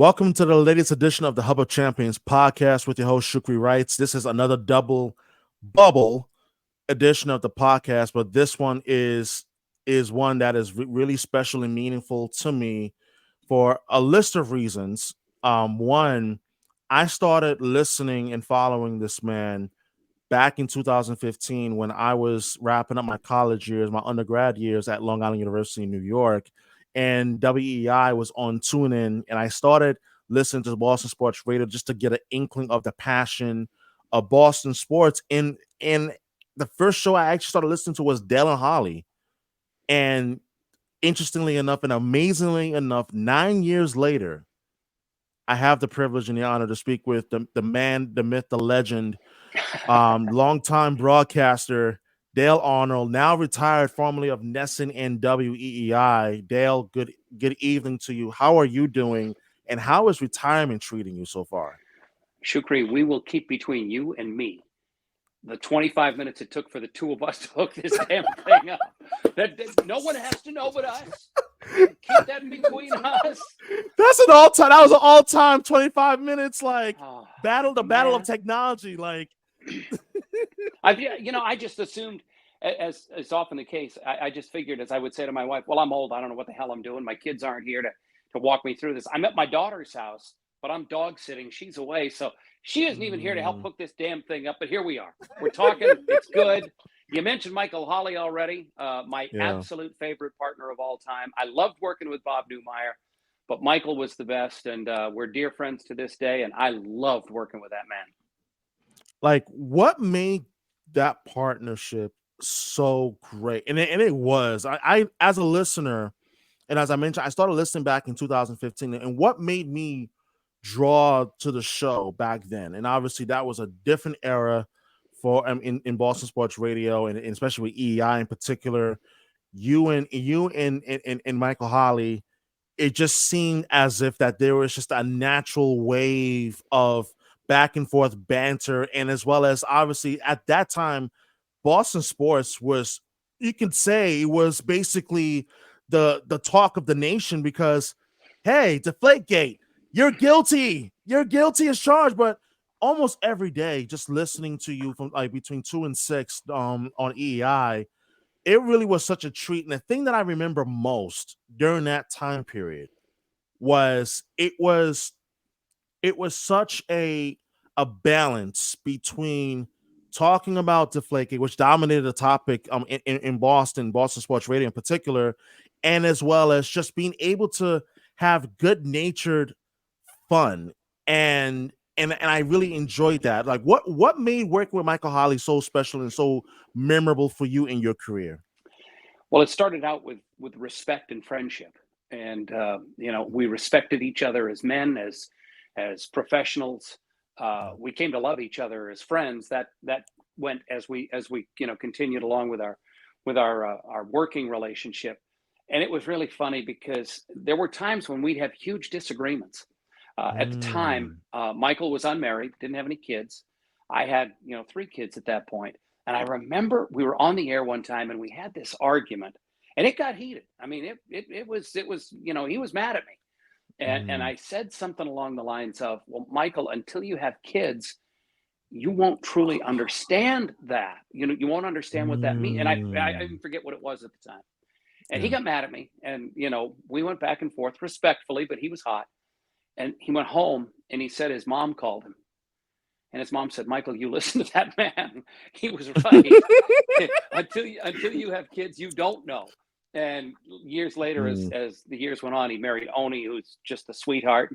Welcome to the latest edition of the Hub of Champions podcast with your host, Shukri Wrights. This is another double bubble edition of the podcast, but this one is one that is really special and meaningful to me for a list of reasons. One, I started listening and following this man back in 2015 when I was wrapping up my college years, my undergrad years at Long Island University in New York, and WEEI was on TuneIn, and I started listening to Boston Sports Radio just to get an inkling of the passion of Boston sports. And the first show I actually started listening to was Dale and Holly, and interestingly enough, and amazingly enough, 9 years later, I have the privilege and the honor to speak with the man, the myth, the legend, longtime broadcaster, Dale Arnold, now retired, formerly of NESN and WEEI. Dale, good evening to you. How are you doing, and how is retirement treating you so far? Shukri, we will keep between you and me the 25 minutes it took for the two of us to hook this damn thing up. That no one has to know but us. Keep that between us. That's an all-time. That was an all-time 25 minutes, like battle of technology, like. I just assumed, as is often the case, I just figured, as I would say to my wife, well, I'm old. I don't know what the hell I'm doing. My kids aren't here to walk me through this. I'm at my daughter's house, but I'm dog sitting. She's away. So she isn't even here to help hook this damn thing up. But here we are. We're talking. It's good. You mentioned Michael Holley already, my absolute favorite partner of all time. I loved working with Bob Newmeyer, but Michael was the best. And we're dear friends to this day. And I loved working with that man. Like, what made that partnership so great? And it was, I as a listener, and as I mentioned, I started listening back in 2015, and what made me draw to the show back then, and obviously that was a different era for in Boston Sports Radio, and especially with EEI in particular. You and Michael Holley, it just seemed as if that there was just a natural wave of back and forth banter, and as well as obviously at that time, Boston sports was, you could say, it was basically the talk of the nation because, hey, Deflategate, you're guilty as charged. But almost every day, just listening to you from like between 2 and 6 on EEI, it really was such a treat. And the thing that I remember most during that time period was it was such a balance between talking about Deflategate, which dominated the topic in Boston Sports Radio in particular, and as well as just being able to have good-natured fun, and I really enjoyed that. Like, what made working with Michael Holley so special and so memorable for you in your career? Well, it started out with respect and friendship, and we respected each other as men, as professionals. We came to love each other as friends. That went as we continued along with our working relationship. And it was really funny because there were times when we'd have huge disagreements. At the time, Michael was unmarried, didn't have any kids. I had 3 kids at that point. And I remember we were on the air one time and we had this argument, and it got heated. I mean, it was he was mad at me. And I said something along the lines of, well, Michael, until you have kids, you won't truly understand that. You won't understand what that means. And I even forget what it was at the time. And he got mad at me. And, we went back and forth respectfully, but he was hot. And he went home and he said his mom called him. And his mom said, Michael, you listen to that man. He was right. until you have kids, you don't know. And years later, as the years went on, he married Oni, who's just a sweetheart,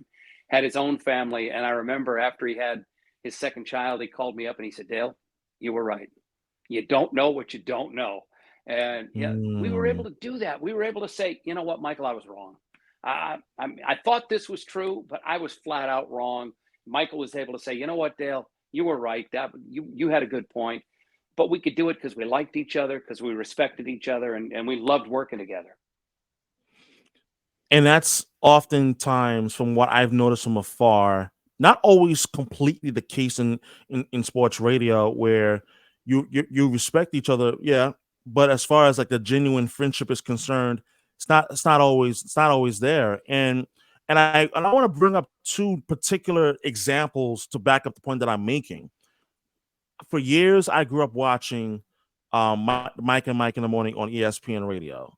had his own family. And I remember after he had his second child, he called me up and he said, Dale, you were right. You don't know what you don't know. And we were able to do that. We were able to say, you know what, Michael, I was wrong. I thought this was true, but I was flat out wrong. Michael was able to say, you know what, Dale, you were right. That you had a good point. But we could do it because we liked each other, because we respected each other, and we loved working together. And that's oftentimes, from what I've noticed from afar, not always completely the case in sports radio, where you respect each other, but as far as like the genuine friendship is concerned, it's not always there. And And I want to bring up two particular examples to back up the point that I'm making. For years, I grew up watching Mike and Mike in the Morning on ESPN Radio.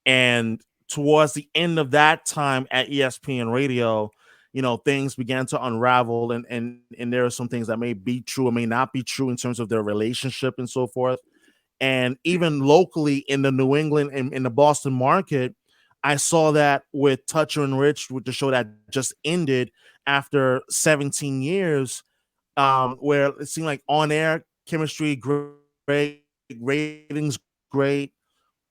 And towards the end of that time at ESPN Radio, things began to unravel, and there are some things that may be true or may not be true in terms of their relationship and so forth. And even locally in the New England and in the Boston market, I saw that with Toucher and Rich, with the show that just ended after 17 years, where it seemed like on air chemistry great, ratings great,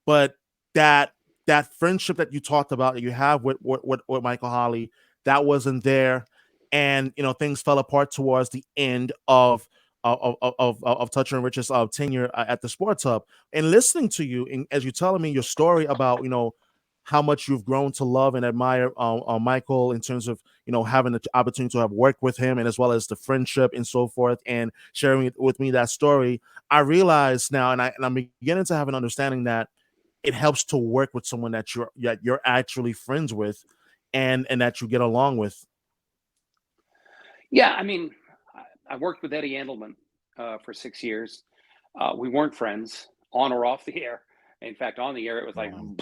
but that that friendship that you talked about that you have with Michael Holly, that wasn't there, and things fell apart towards the end of Toucher and Rich's tenure at the Sports Hub. And listening to you, and as you're telling me your story about how much you've grown to love and admire Michael, in terms of having the opportunity to have worked with him, and as well as the friendship and so forth, and sharing with me that story, I realize now, and I'm beginning to have an understanding that it helps to work with someone that you're actually friends with, and that you get along with. Yeah, I mean, I worked with Eddie Andelman for 6 years. We weren't friends on or off the air. In fact, on the air, it was like, Wow.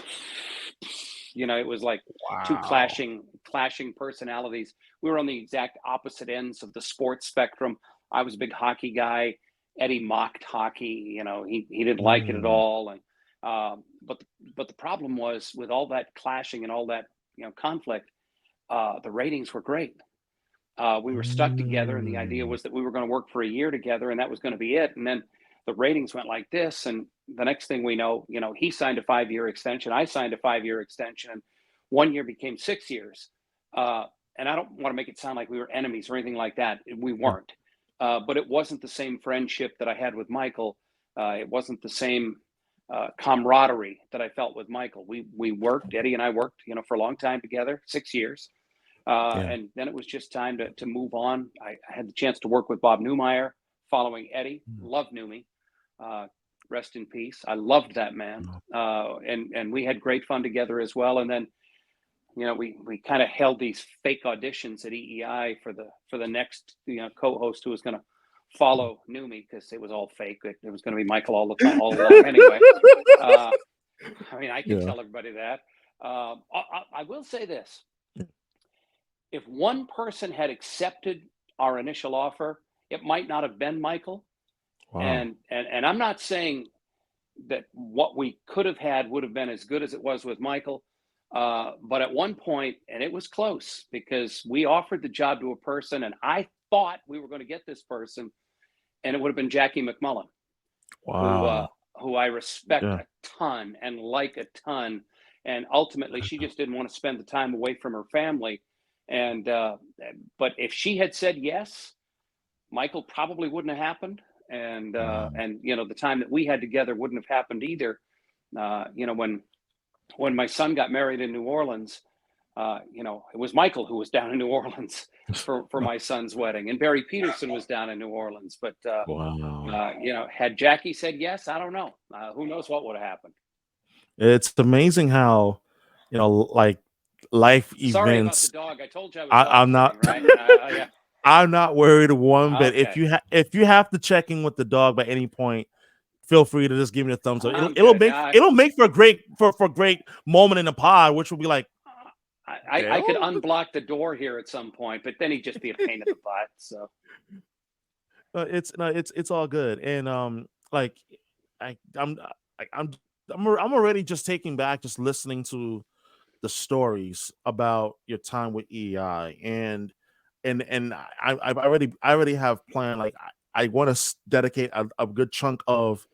it was like two Wow. clashing personalities. We were on the exact opposite ends of the sports spectrum. I was a big hockey guy. Eddie mocked hockey. He didn't like it at Mm, all. And but the problem was, with all that clashing and all that conflict, the ratings were great. We were stuck together, and the idea mm, was that we were going to work for a year together, and that was going to be it. And then the ratings went like this, and the next thing we know, he signed a 5-year extension, I signed a 5-year extension, and 1 year became 6 years. Uh, and I don't want to make it sound like we were enemies or anything like that. We yeah, weren't. But it wasn't the same friendship that I had with Michael. It wasn't the same camaraderie that I felt with Michael. We worked, Eddie and I worked, for a long time together, 6 years. yeah. And then it was just time to move on. I had the chance to work with Bob Newmeyer following Eddie. Mm, Loved Newmy. Uh, Rest in peace. I loved that man. wow. And we had great fun together as well. And then we kind of held these fake auditions at EEI for the next co-host who was going to follow Newmy, because it was all fake. It was going to be Michael all the time, all along. Anyway, uh, I mean, I can Yeah. tell everybody that. I will say this: if one person had accepted our initial offer, it might not have been Michael. Wow. And I'm not saying that what we could have had would have been as good as it was with Michael. But at one point, and it was close, because we offered the job to a person, and I thought we were going to get this person, and it would have been Jackie McMullen, who uh, Wow. who I respect Yeah. a ton and like a ton. And ultimately, she just didn't want to spend the time away from her family. And but if she had said yes, Michael probably wouldn't have happened, Wow. and the time that we had together wouldn't have happened either. When my son got married in New Orleans, it was Michael who was down in New Orleans for my son's wedding, and Barry Peterson was down in New Orleans. But Wow. had Jackie said yes, I don't know. Who knows what would have happened? It's amazing how, like, life Sorry about the events. dog. I told you I was I, dog I'm not. trained, right? Yeah. I'm not worried one, but Okay. if you have to check in with the dog by any point, feel free to just give me a thumbs up. It'll I'm it'll good. make it'll make for a great moment in the pod, which will be like, I could Dale. unblock the door here at some point, but then he'd just be a pain in the butt. So It's no, it's all good, and like I I'm I, I'm already just taking back, just listening to the stories about your time with EI, and I already have planned, like, I want to dedicate a good chunk of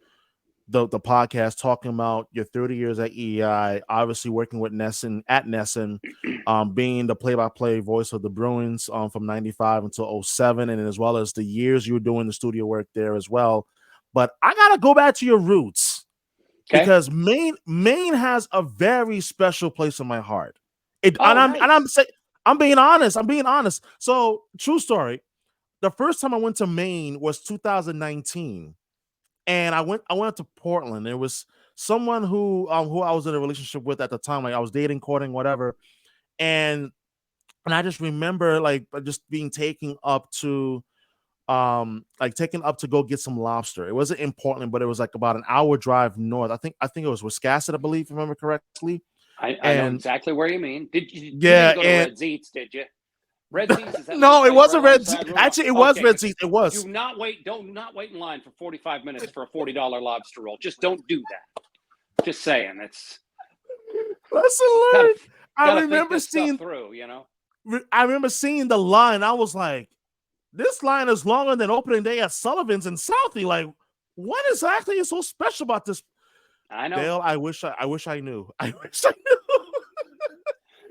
the podcast talking about your 30 years at EI, obviously working with NESN at NESN, being the play-by-play voice of the Bruins from 95 until '07, and as well as the years you were doing the studio work there as well. But I gotta go back to your roots, okay. because Maine has a very special place in my heart. It and Oh, I'm nice. saying, I'm being honest. I'm being honest. So, true story. The first time I went to Maine was 2019, and I went to Portland. There was someone who I was in a relationship with at the time, like I was dating, courting, whatever. And And I just remember like just being taken up to go get some lobster. It wasn't in Portland, but it was like about an hour drive north. I think it was Wiscasset, I believe, if I remember correctly. I know And exactly where you mean. You yeah, didn't go to and Red Eats, did you? Red Eats is that little no, it place right wasn't Red Sea. alongside Route. Actually, it was Okay, Red Sea. It was. do not wait in line for 45 minutes for a $40 lobster roll. Just don't do that. Just saying, it's Lesson gotta learned. I gotta think remember this stuff seeing. through, you know. I remember seeing the line. I was like, "This line is longer than opening day at Sullivan's in Southie." Like, what exactly is so special about this? I know. Dale, I wish I knew. I wish I knew.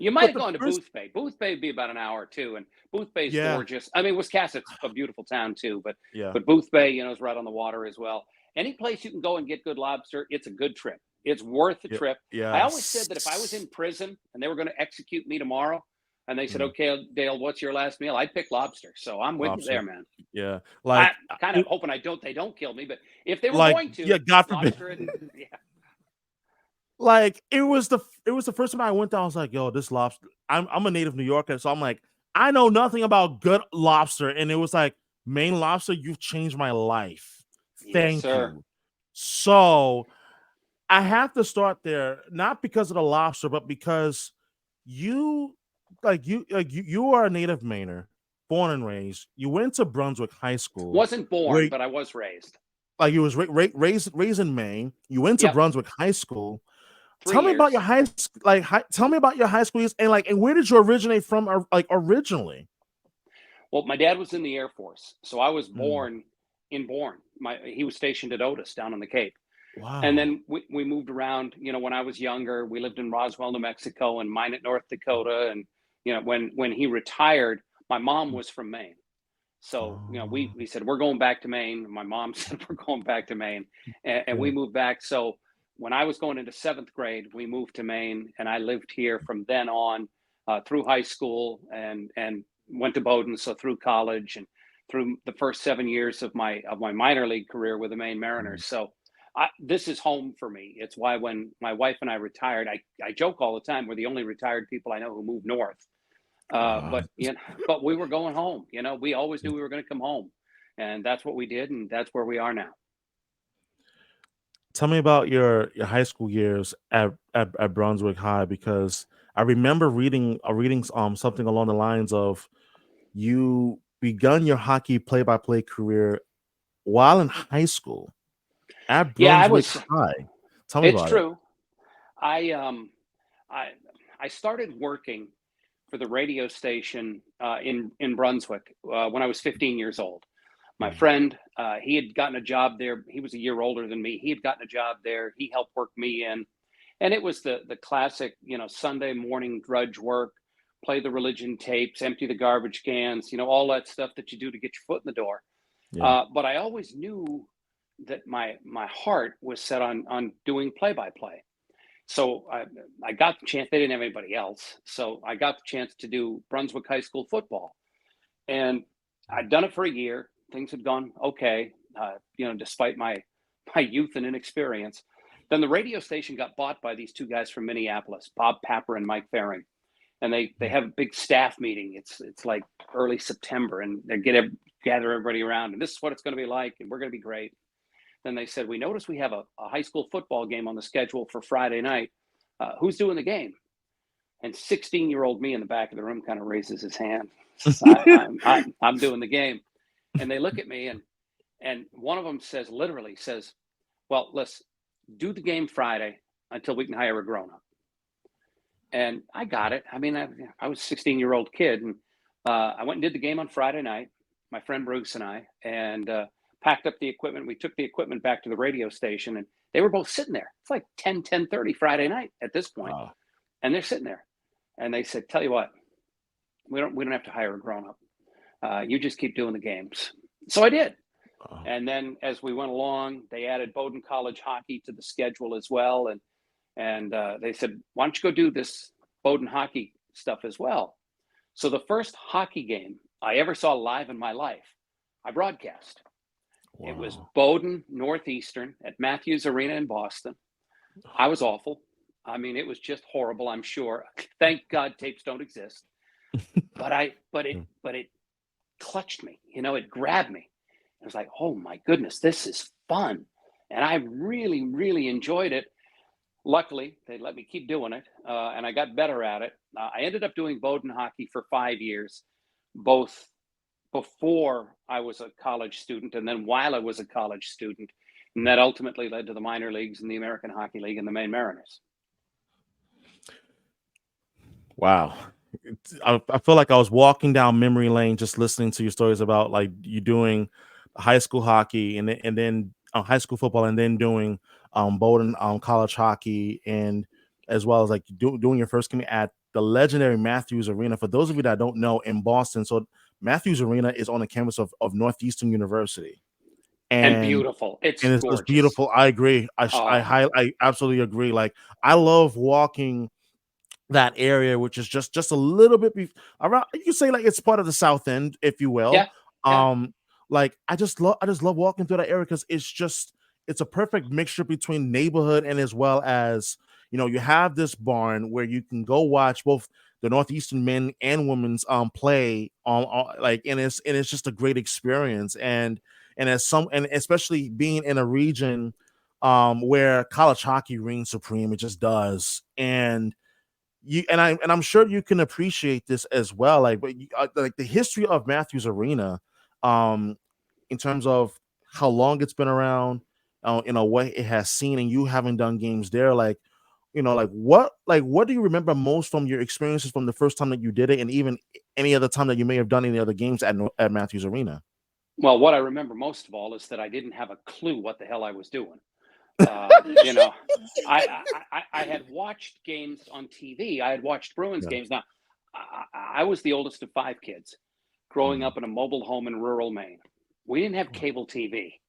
You might But have the gone to first, Booth Bay. Booth Bay would be about an hour too, and Booth Bay's yeah, gorgeous. I mean, Wiscasset's a beautiful town too, yeah, but Booth Bay, you know, is right on the water as well. Any place you can go and get good lobster, it's a good trip. It's worth the yeah, trip. I always said that if I was yes. in prison and they were going to execute me tomorrow, and they said, Mm, "Okay, Dale, what's your last meal?" I'd pick lobster. So I'm with you lobster. there, man. Yeah, I like, kind of hoping they don't kill me, but if they were like, going yeah, to, God forbid. lobster and yeah, Like it was the first time I went there. I was like, yo, this lobster. I'm a native New Yorker, so I'm like, I know nothing about good lobster. And it was like, Maine lobster, you've changed my life. yes, Thank sir. you. So I have to start there, not because of the lobster, but because you you are a native Mainer, born and raised. You went to Brunswick High School, Wasn't born, where but I was raised. like you was raised in Maine. You went to Yep, Brunswick High School. three Tell me about years. your tell me about your high school years, and like, and where did you originate from, like, originally? Well, my dad was in the Air Force, so I was Mm, born in Bourne. He was stationed at Otis down on the Cape, and wow. then we moved around. You know, when I was younger, we lived in Roswell, New Mexico, and Minot, North Dakota. And you know, when he retired, my mom was from Maine, so you know, Oh, we said we're going back to Maine. My mom said we're going back to Maine, and yeah. we moved back. So when I was going into seventh grade, we moved to Maine, and I lived here from then on through high school and went to Bowdoin, so through college and through the first 7 years of my minor league career with the Maine Mm. Mariners. So this is home for me. It's why when my wife and I retired, I joke all the time we're the only retired people I know who moved north. Uh, But you know, but we were going home. You know, we always knew we were going to come home, and that's what we did, and that's where we are now. tell me about your high school years at Brunswick High, because I remember reading something along the lines of you begun your hockey play-by-play career while in high school at Yeah, I Brunswick was. High. Tell me It's about it. true. I I I started working for the radio station in Brunswick when I was 15 years old. My Mm, friend, he had gotten a job there. He was a year older than me. He had gotten a job there. He helped work me in, and it was the classic, you know, Sunday morning drudge work, play the religion tapes, empty the garbage cans, you know, all that stuff that you do to get your foot in the door. yeah. But I always knew that my heart was set on doing play by play. So I got the chance. They didn't have anybody else, so I got the chance to do Brunswick High School football, and I'd done it for a year. Things had gone okay, you know, despite my youth and inexperience. Then the radio station got bought by these two guys from Minneapolis, Bob Papper and Mike Faring, and they Mm, have a big staff meeting. It's like early September, and they gather everybody around, and this is what it's going to be like, and we're going to be great. Then they said, we noticed we have a high school football game on the schedule for Friday night. Who's doing the game? And 16-year-old me in the back of the room kind of raises his hand. Says, I'm doing the game. And they look at me, and one of them says, literally says, well, let's do the game Friday until we can hire a grown up. And I got it. I mean, I was a 16-year-old kid, and I went and did the game on Friday night. My friend Bruce and I, and packed up the equipment. We took the equipment back to the radio station, and they were both sitting there. It's like 10:30 Friday night at this point, wow. and they're sitting there, and they said, "Tell you what, we don't have to hire a grown up. You just keep doing the games." So I did. Wow. And then as we went along, they added Bowdoin College hockey to the schedule as well, and they said, "Why don't you go do this Bowdoin hockey stuff as well?" So the first hockey game I ever saw live in my life, I broadcast. It was Wow. Bowdoin Northeastern at Matthews Arena in Boston. I was awful. I mean, it was just horrible, I'm sure. Thank God tapes don't exist. but it clutched me, it grabbed me. I was like, oh my goodness, this is fun. And I really, really enjoyed it. Luckily, they let me keep doing it, and I got better at it. I ended up doing Bowdoin hockey for 5 years, both before I was a college student and then while I was a college student. And that ultimately led to the minor leagues and the American Hockey League and the Maine Mariners. Wow. I feel like I was walking down memory lane just listening to your stories about like you doing high school hockey and then high school football and then doing Bowdoin college hockey and as well as like doing your first game at the legendary Matthews Arena. For those of you that don't know, in Boston, so Matthews Arena is on the campus of Northeastern University. And And beautiful. It's and it's just gorgeous. beautiful. I agree. I absolutely agree. Like I love walking that area, which is just a little bit around. You can say like it's part of the South End, if you will. Yeah. Yeah. Like I just love walking through that area because it's a perfect mixture between neighborhood and as well as you have this barn where you can go watch both the Northeastern men and women's play on like and it's just a great experience and especially being in a region where college hockey reigns supreme, it just does. And I'm sure you can appreciate this as well. Like, but like the history of Matthews Arena, um, in terms of how long it's been around, what it has seen, and you having done games there, like what do you remember most from your experiences from the first time that you did it, and even any other time that you may have done any other games at Matthews Arena? Well, what I remember most of all is that I didn't have a clue what the hell I was doing. You know, I had watched games on TV. I had watched Bruins Yeah. games. Now, I was the oldest of 5 kids, growing Mm. up in a mobile home in rural Maine. We didn't have cable TV,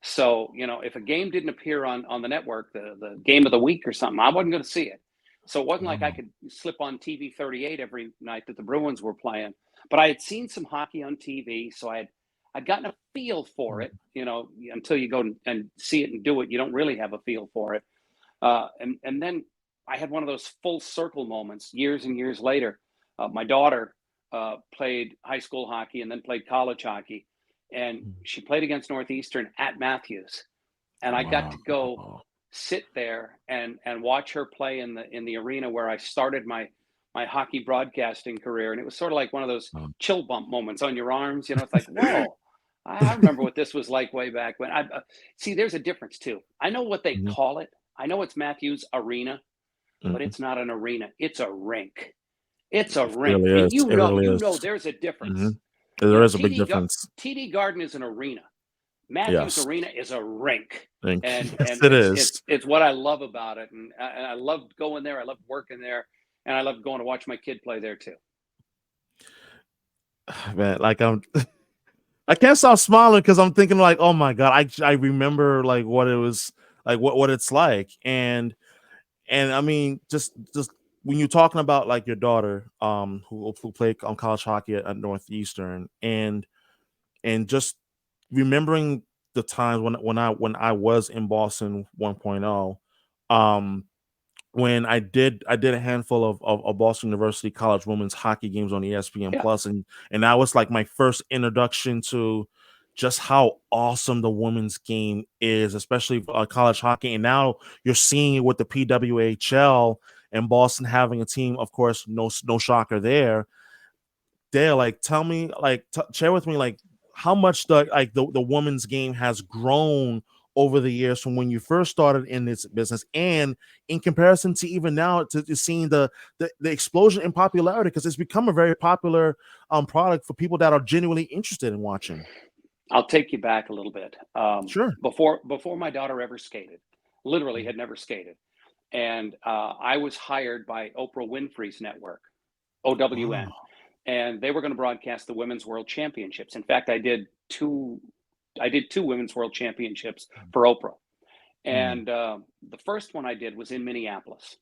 so if a game didn't appear on the network, the game of the week or something, I wasn't going to see it. So it wasn't like I Wow. could slip on TV 38 every night that the Bruins were playing. But I had seen some hockey on TV, so I'd gotten a feel for it. Until you go and see it and do it, you don't really have a feel for it. And then I had one of those full circle moments years and years later. My daughter played high school hockey and then played college hockey, and Mm. she played against Northeastern at Matthews, and I got Wow. to go sit there and watch her play in the arena where I started my hockey broadcasting career. And it was sort of like one of those Um, chill bump moments on your arms. It's like, whoa, I remember what this was like way back when. I see. There's a difference too. I know what they mhm, call it. I know it's Matthews Arena, but mhm. it's not an arena. It's a rink. It's a It rink, really and is. you It know, really you is. know, there's a difference. Mhm. There is a big TD difference. TD Garden is an arena. Matthews Yes. Arena is a rink, Thank and yes, and it it's is. it's it's what I love about it, and I loved going there. I loved working there, and I loved going to watch my kid play there too. Man, like I can't stop smiling because I'm thinking like, oh my god, I remember like what it was like what it's like. And I mean just when you're talking about like your daughter who played on college hockey at Northeastern and just remembering the times when I was in Boston 1.0, um when I did a handful of Boston University college women's hockey games on ESPN Yeah, Plus, and that was like my first introduction to just how awesome the women's game is, especially college hockey. And now you're seeing it with the PWHL and Boston having a team. Of course, no shocker there. Dale, like, tell me, like, share with me, like, how much the women's game has grown over the years from when you first started in this business, and in comparison to even now to seeing the explosion in popularity because it's become a very popular product for people that are genuinely interested in watching. I'll take you back a little bit. Sure. Before my daughter ever skated, literally had never skated, and I was hired by Oprah Winfrey's network, Wow. OWN, and they were going to broadcast the Women's World Championships. In fact, I did two Women's World Championships for Oprah, Mm. and the first one I did was in Minneapolis,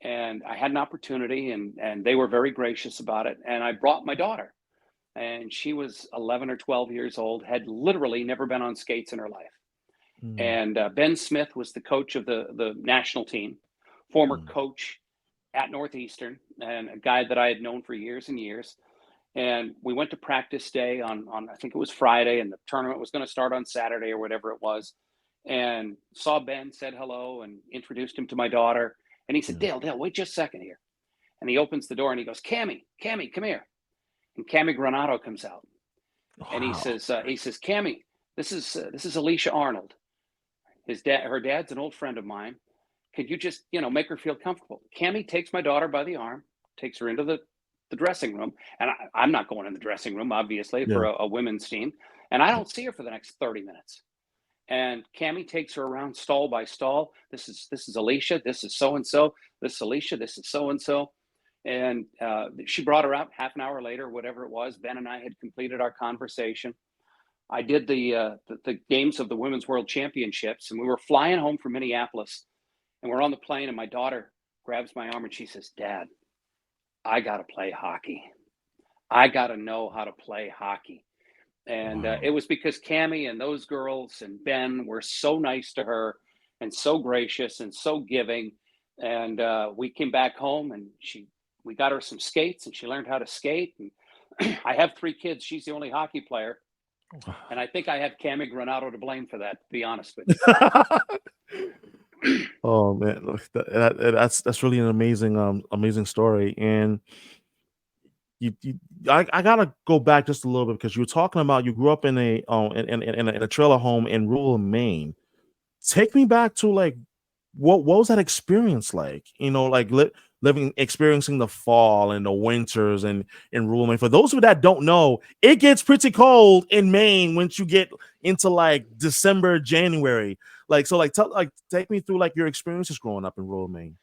and I had an opportunity, and they were very gracious about it, and I brought my daughter, and she was 11 or 12 years old, had literally never been on skates in her life. Mm. And Ben Smith was the coach of the national team, former Mm. coach at Northeastern, and a guy that I had known for years and years. And we went to practice day on I think it was Friday, and the tournament was going to start on Saturday or whatever it was. And saw Ben, said hello, and introduced him to my daughter. And he said, Yeah. Dale, wait just a second here. And he opens the door and he goes, Cammy, come here. And Cammy Granato comes out, and Wow. he says, Cammy, this is Alicia Arnold. Her dad's an old friend of mine. Could you just, make her feel comfortable? Cammy takes my daughter by the arm, takes her into the dressing room. And I'm not going in the dressing room, obviously, Yeah. for a women's team. And I don't see her for the next 30 minutes. And Cammy takes her around stall by stall. This is Alicia. This is so and so. This is Alicia. This is so and so. And she brought her out half an hour later, whatever it was. Ben and I had completed our conversation. I did the games of the Women's World Championships, and we were flying home from Minneapolis, and we're on the plane, and my daughter grabs my arm and she says, Dad, I got to play hockey. I got to know how to play hockey. And Wow. it was because Cammy and those girls and Ben were so nice to her and so gracious and so giving. And we came back home, and we got her some skates, and she learned how to skate. And I have 3 kids. She's the only hockey player. And I think I have Cammy Granato to blame for that, to be honest with you. Oh man, look, that's really an amazing story. And I gotta go back just a little bit, because you were talking about you grew up in a trailer home in rural Maine. Take me back to, like, what was that experience like? Like, experiencing the fall and the winters and in rural Maine. For those of you that don't know, it gets pretty cold in Maine once you get into like December, January. Take me through like your experiences growing up in rural Maine.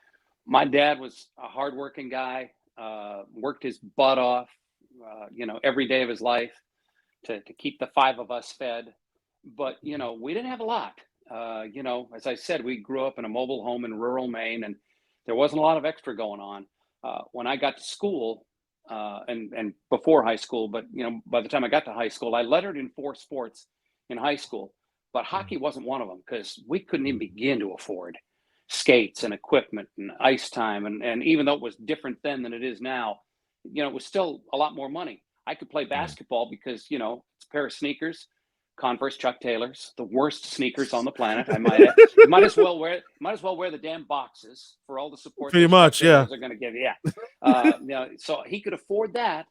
My dad was a hardworking guy, worked his butt off, every day of his life to keep the 5 of us fed. But, we didn't have a lot. As I said, we grew up in a mobile home in rural Maine, and there wasn't a lot of extra going on. When I got to school, and before high school, but, by the time I got to high school, I lettered in 4 sports in high school. But hockey wasn't one of them, because we couldn't even begin to afford skates and equipment and ice time. And even though it was different then than it is now, it was still a lot more money. I could play Yeah. basketball because, it's a pair of sneakers, Converse Chuck Taylors, the worst sneakers on the planet. I might add. You might as well wear the damn boxes for all the support Pretty those Chuck much, yeah. Taylors are going to give you. Yeah. So he could afford that.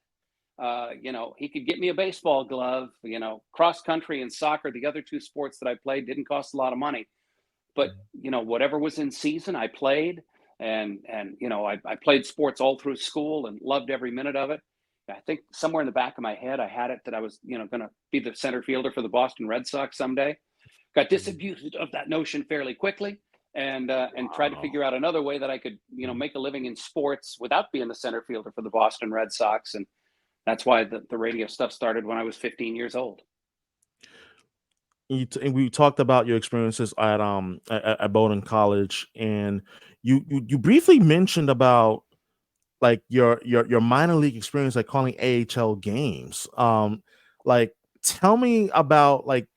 He could get me a baseball glove. Cross country and soccer, the other 2 sports that I played, didn't cost a lot of money. But whatever was in season, I played. And I played sports all through school and loved every minute of it. I think somewhere in the back of my head, I had it that I was, going to be the center fielder for the Boston Red Sox someday. Got disabused of that notion fairly quickly, and tried to Wow. figure out another way that I could, make a living in sports without being the center fielder for the Boston Red Sox. And that's why the radio stuff started when I was 15 years old. And we talked about your experiences at Bowdoin College, and you briefly mentioned about like your minor league experience, like calling AHL games. Like, tell me about like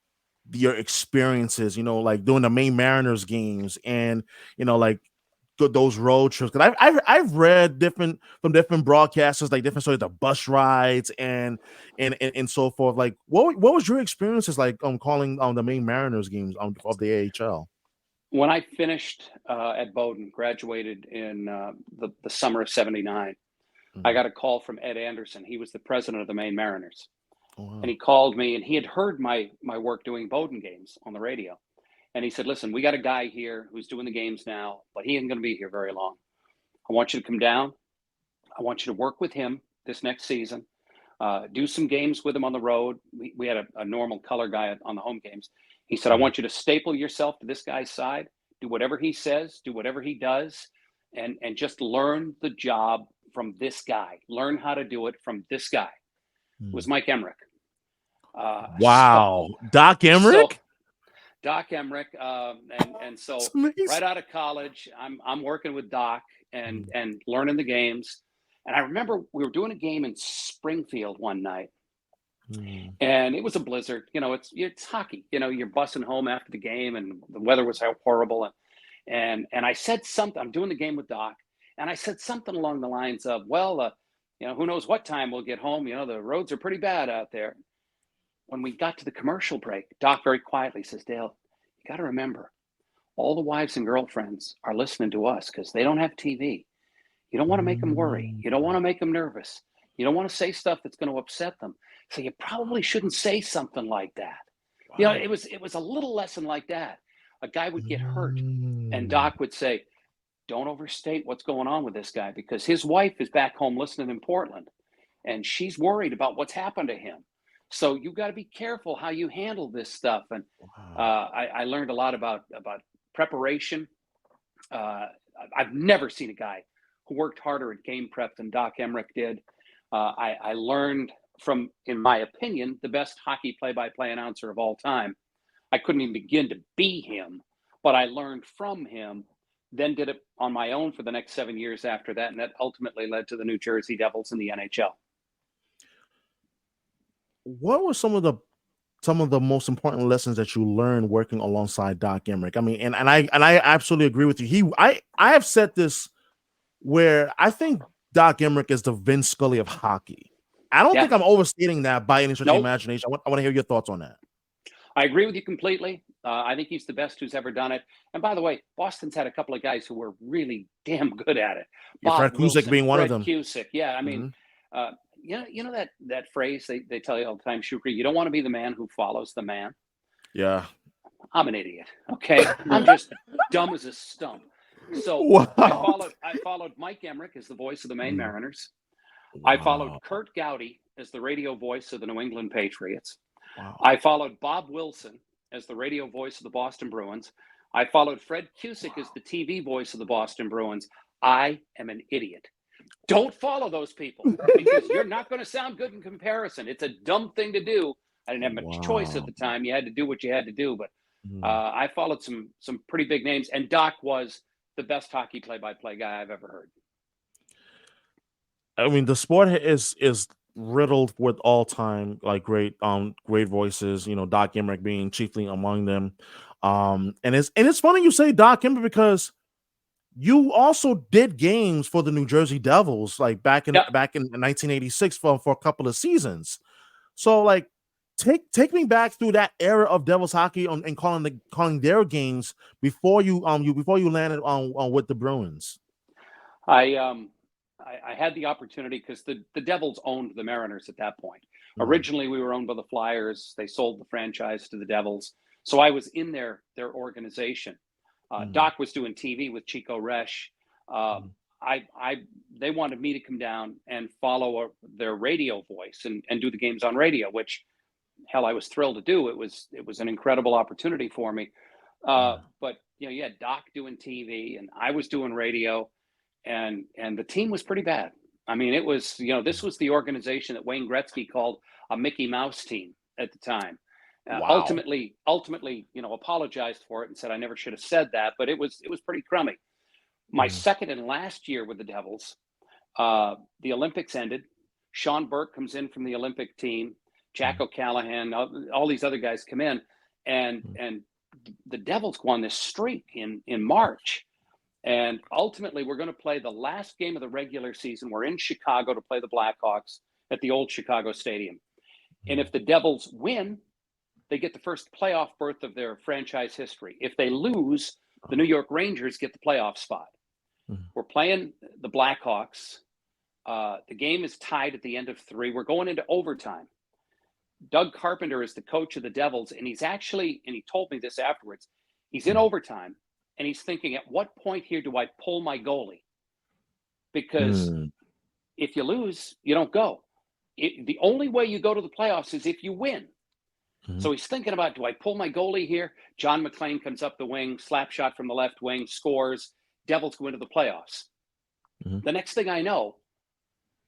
your experiences, like doing the Maine Mariners games, and like those road trips. Because I've read different broadcasters, like different stories, the bus rides and so forth. Like, what was your experiences like calling the Maine Mariners games of the AHL? When I finished at Bowdoin, graduated in the summer of '79, I Mhm. got a call from Ed Anderson. He was the president of the Maine Mariners. Oh, And wow. he called me, and he had heard my work doing Bowdoin games on the radio. And he said, listen, we got a guy here who's doing the games now, but he ain't going to be here very long. I want you to come down. I want you to work with him this next season. Do some games with him on the road. We had a normal color guy on the home games. He said, I Yeah. want you to staple yourself to this guy's side, do whatever he says, do whatever he does, and just learn the job from this guy. Learn how to do it from this guy. It was Mm. Mike Emmerich. So, Wow, Doc so Emmerich. Doc Emmerich, and It's so right amazing. out of college, I'm working with Doc and Mm. and learning the games. And I remember we were doing a game in Springfield one night, Mm. and it was a blizzard. It's hockey. You're bussing home after the game, and the weather was horrible. And I said something. I'm doing the game with Doc, And I said something along the lines of, well, who knows what time we'll get home? The roads are pretty bad out there. When we got to the commercial break, Doc very quietly says, Dale, you got to remember, all the wives and girlfriends are listening to us because they don't have TV. You don't want to make them worry. You don't want to make them nervous. You don't want to say stuff that's going to upset them. So you probably shouldn't say something like that. Wow. It was a little lesson like that. A guy would get hurt and Doc would say, don't overstate what's going on with this guy because his wife is back home listening in Portland and she's worried about what's happened to him. So you got to be careful how you handle this stuff. And I learned a lot about preparation. I've never seen a guy who worked harder at game prep than Doc Emmerich did. I learned from, in my opinion, the best hockey play-by-play announcer of all time. I couldn't even begin to be him, but I learned from him, then did it on my own for the next 7 years after that, and that ultimately led to the New Jersey Devils in the NHL. What were some of the most important lessons that you learned working alongside Doc Emmerich? I mean, and I absolutely agree with you. I have said this where I think Doc Emmerich is the Vince Scully of hockey. I don't think I'm overstating that by any stretch of imagination. I want to hear your thoughts on that. I agree with you completely. I think he's the best who's ever done it. And by the way, Boston's had a couple of guys who were really damn good at it. Fred Cusick being one of them. Cusick, yeah. I mean, you know that phrase they tell you all the time, Shukri, you don't want to be the man who follows the man. Yeah. I'm an idiot. Okay. I'm just dumb as a stump. So I followed Mike Emmerich as the voice of the Maine Mariners. Wow. I followed Kurt Gowdy as the radio voice of the New England Patriots. Wow. I followed Bob Wilson as the radio voice of the Boston Bruins. I followed Fred Cusick as the TV voice of the Boston Bruins. I am an idiot. Don't follow those people because you're not going to sound good in comparison. It's a dumb thing to do. I didn't have much choice at the time. You had to do what you had to do. But I followed some pretty big names. And Doc was the best hockey play-by-play guy I've ever heard. I mean, the sport is riddled with all-time great voices. Doc Emmerich being chiefly among them. And it's funny you say Doc Emmerich because you also did games for the New Jersey Devils back in 1986 for a couple of seasons. So take me back through that era of Devils hockey and calling their games before you landed on with the Bruins. I had the opportunity because the Devils owned the Mariners at that point. Originally, we were owned by the Flyers. They sold the franchise to the Devils. So I was in their organization. Doc was doing TV with Chico Resch. They wanted me to come down and follow their radio voice and do the games on radio, which, hell, I was thrilled to do. It was an incredible opportunity for me. But you had Doc doing TV and I was doing radio. And the team was pretty bad. I mean, it was, this was the organization that Wayne Gretzky called a Mickey Mouse team at the time. Ultimately, apologized for it and said I never should have said that, but it was pretty crummy. My second and last year with the Devils, the Olympics ended. Sean Burke comes in from the Olympic team. Jack O'Callahan, all these other guys come in, and the Devils go on this streak in March. And ultimately, we're going to play the last game of the regular season. We're in Chicago to play the Blackhawks at the old Chicago Stadium. And if the Devils win, they get the first playoff berth of their franchise history. If they lose, the New York Rangers get the playoff spot. We're playing the Blackhawks. The game is tied at the end of 3. We're going into overtime. Doug Carpenter is the coach of the Devils, and he's actually, and he told me this afterwards, he's in overtime. And he's thinking, at what point here do I pull my goalie? Because if you lose, you don't go. The only way you go to the playoffs is if you win. So he's thinking about, do I pull my goalie here? John McClain comes up the wing, slap shot from the left wing, scores. Devils go into the playoffs. The next thing I know,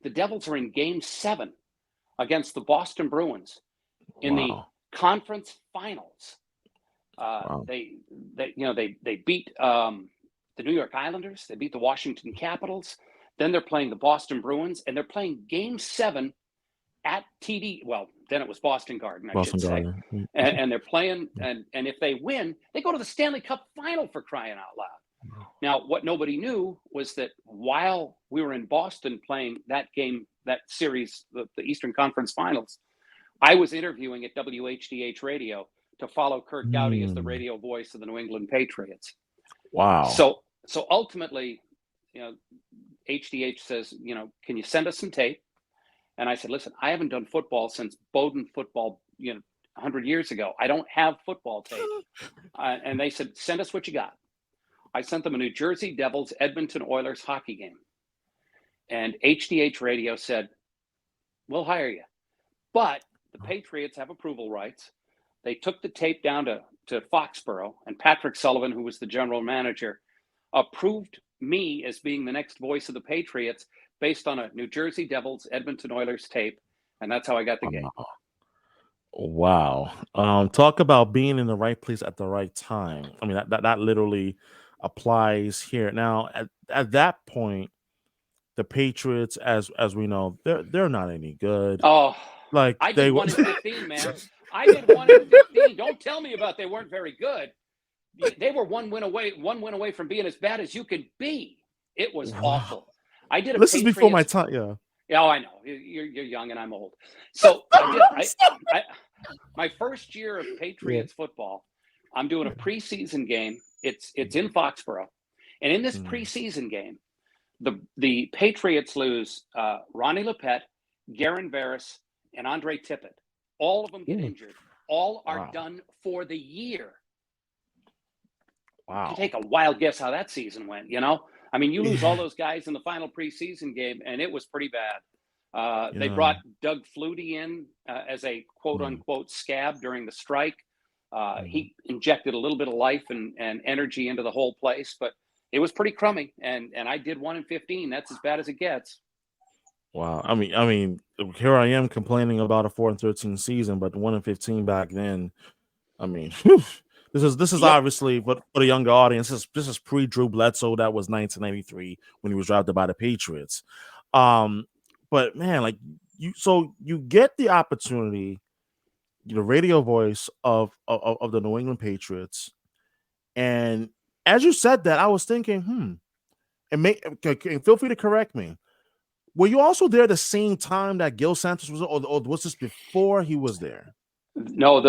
the Devils are in Game 7 against the Boston Bruins in the conference finals. They beat the New York Islanders. They beat the Washington Capitals. Then they're playing the Boston Bruins, and they're playing Game 7 at TD. Well, then it was Boston Garden, I should say. And they're playing, and if they win, they go to the Stanley Cup final, for crying out loud. Now, what nobody knew was that while we were in Boston playing that game, that series, the Eastern Conference Finals, I was interviewing at WHDH Radio to follow Kurt Gowdy as the Mm, radio voice of the New England Patriots. wow. So ultimately, you know, HDH says, can you send us some tape? And I said, listen, I haven't done football since Bowdoin football, 100 years ago. I don't have football tape. And they said, send us what you got. I sent them a New Jersey Devils Edmonton Oilers hockey game. And HDH Radio said, we'll hire you. But the Patriots have approval rights. They took the tape down to Foxborough, and Patrick Sullivan, who was the general manager, approved me as being the next voice of the Patriots based on a New Jersey Devils Edmonton Oilers tape. And that's how I got the gig. Wow. Talk about being in the right place at the right time. I mean, that literally applies here. Now, at that point, the Patriots, as we know, they're not any good. Oh, Like I they did were. 1-15, man. I did 1-15. Don't tell me about they weren't very good. They were one win away from being as bad as you could be. It was awful. I did a This is before my Patriots. time. Yeah. Yeah, I know. You're young and I'm old. So my first year of Patriots football, I'm doing a preseason game. It's in Foxborough, and in this preseason game, the Patriots lose Ronnie Lepet, Garen Veras, and Andre Tippett. All of them get injured. All are done for the year. Wow. You can take a wild guess how that season went. I mean, you lose all those guys in the final preseason game, and it was pretty bad. They brought Doug Flutie in as a quote-unquote scab during the strike. He injected a little bit of life and energy into the whole place, but it was pretty crummy. And I did 1-15. That's as bad as it gets. Wow. I mean, here I am complaining about a 4-13 season, but 1-15 back then. I mean, whew, this is obviously, but for the younger audience, this is pre Drew Bledsoe. That was 1993 when he was drafted by the Patriots. But man, like you get the opportunity, the radio voice of the New England Patriots, and as you said that, I was thinking, and feel free to correct me. Were you also there the same time that Gil Santos was, or was this before he was there? No,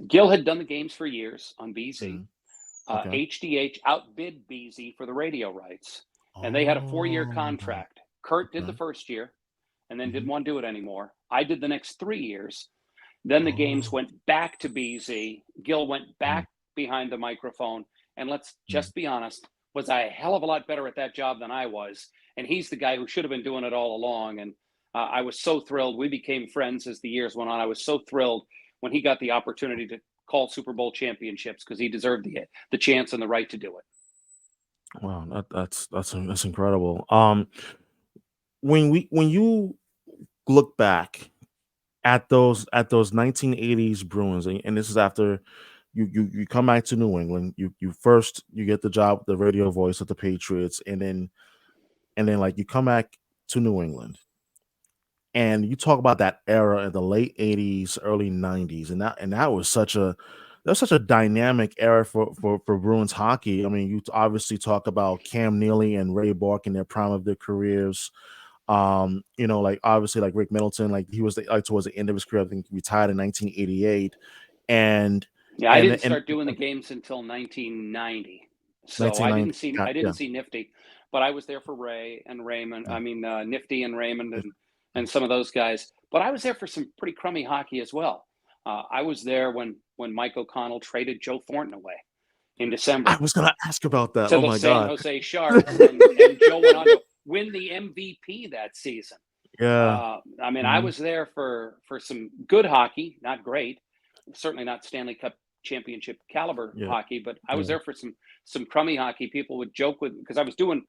Gil had done the games for years on BZ. Okay. HDH outbid BZ for the radio rights, and they had a 4-year contract. Kurt did the first year, and then didn't want to do it anymore. I did the next 3 years. Then the games went back to BZ. Gil went back behind the microphone, and let's just be honest, was a hell of a lot better at that job than I was. And he's the guy who should have been doing it all along. And I was so thrilled. We became friends as the years went on. I was so thrilled when he got the opportunity to call Super Bowl championships because he deserved the chance and the right to do it. Wow, that's incredible. When you look back at those 1980s Bruins, and this is after you come back to New England, you get the job, the radio voice of the Patriots, and then like you come back to New England, and you talk about that era in the late 80s, early 90s, and that was such a dynamic era for Bruins hockey. I mean, you obviously talk about Cam Neely and Ray Bork in their prime of their careers. Like obviously like Rick Middleton, like he was like towards the end of his career, I think he retired in 1988. And yeah, I didn't start doing the games until 1990. So I didn't see Nifty, but I was there for Ray and Raymond. I mean, Nifty and Raymond and some of those guys. But I was there for some pretty crummy hockey as well. I was there when Mike O'Connell traded Joe Thornton away in December. I was going to ask about that. To oh the my San God. Jose Sharks, and Joe went on to win the MVP that season. Yeah. I mean, I was there for some good hockey, not great, certainly not Stanley Cup championship caliber hockey, but I was there for some crummy hockey. People would joke with, because I was doing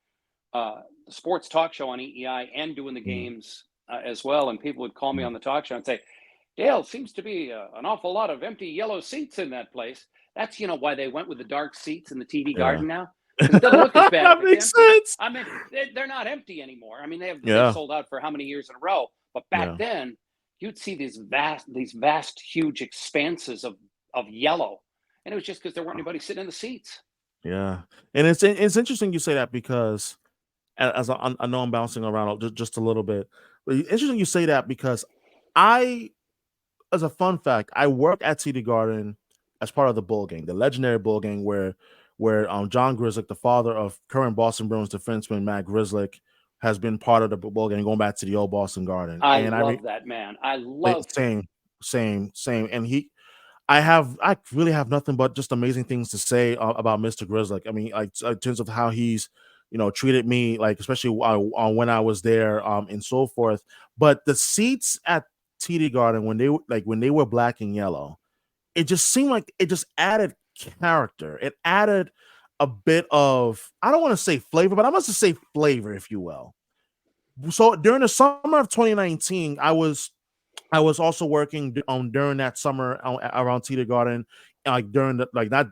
the sports talk show on EEI and doing the games as well, and people would call me on the talk show and say, Dale, seems to be an awful lot of empty yellow seats in that place. That's why they went with the dark seats in the TD Garden now. It doesn't look as bad. That makes sense. I mean, they're not empty anymore. I mean, they've sold out for how many years in a row? But back then, you'd see these vast, huge expanses of yellow, and it was just because there weren't anybody sitting in the seats. Yeah, and it's interesting you say that because as I know I'm bouncing around just a little bit, but interesting you say that because I, as a fun fact, I worked at TD Garden as part of the Bull Gang, the legendary Bull Gang, where John Grizzlick, the father of current Boston Bruins defenseman Matt Grizzlick, has been part of the Bull Gang going back to the old Boston Garden, I and love that man. I like, love him. same, and I really have nothing but just amazing things to say about Mr. Grizzlick. I mean, like in terms of how he's treated me, like especially when I was there, and so forth. But the seats at TD Garden when they were black and yellow, it just seemed like it just added character. It added a bit of, I don't want to say flavor, but I must just say flavor, if you will. So during the summer of 2019, I was also working during that summer around Teeter Garden, like during the like not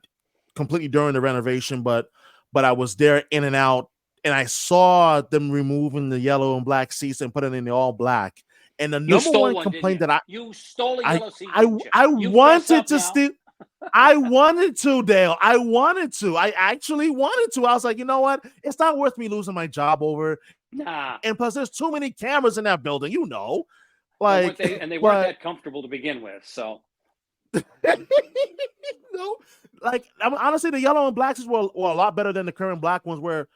completely during the renovation, but I was there in and out, and I saw them removing the yellow and black seats and putting in the all black. And the You number stole one one, didn't you? complaint that You stole a I yellow seat, I didn't you? I You fess wanted up to now. steal. I wanted to, Dale. I wanted to. I actually wanted to. I was like, you know what? It's not worth me losing my job over. Nah, And plus, there's too many cameras in that building, well, weren't Like, they? And they weren't but that comfortable to begin with. So you know, like honestly, the yellow and blacks were a lot better than the current black ones. Where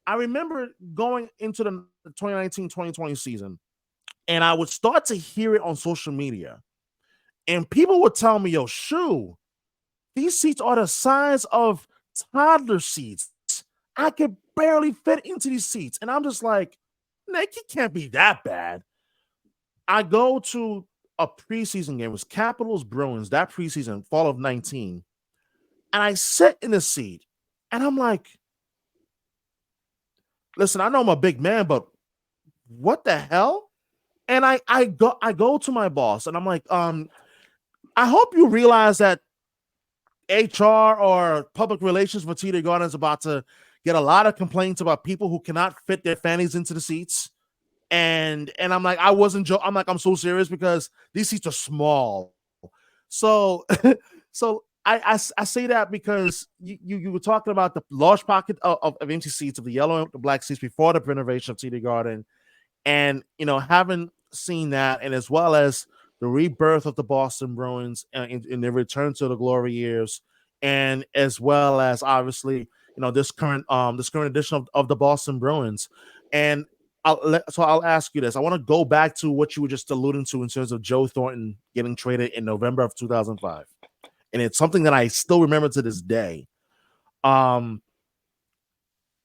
I remember going into the 2019-2020 season, and I would start to hear it on social media, and people would tell me, "Yo, shoo, these seats are the size of toddler seats. I could barely fit into these seats," and I'm just like, "Nick, it can't be that bad." I go to a preseason game. It was Capitals Bruins that preseason, fall of 19. And I sit in the seat and I'm like, listen, I know I'm a big man, but what the hell? And I go to my boss and I'm like, I hope you realize that HR or public relations for TD Garden is about to get a lot of complaints about people who cannot fit their fannies into the seats. And I'm like, I wasn't joking. I'm like, I'm so serious because these seats are small. So so I say that because you were talking about the large pocket of empty seats of the yellow and the black seats before the renovation of TD Garden, and having seen that, and as well as the rebirth of the Boston Bruins in their return to the glory years, and as well as obviously this current edition of the Boston Bruins, and I'll ask you this. I want to go back to what you were just alluding to in terms of Joe Thornton getting traded in November of 2005, and it's something that I still remember to this day. Um,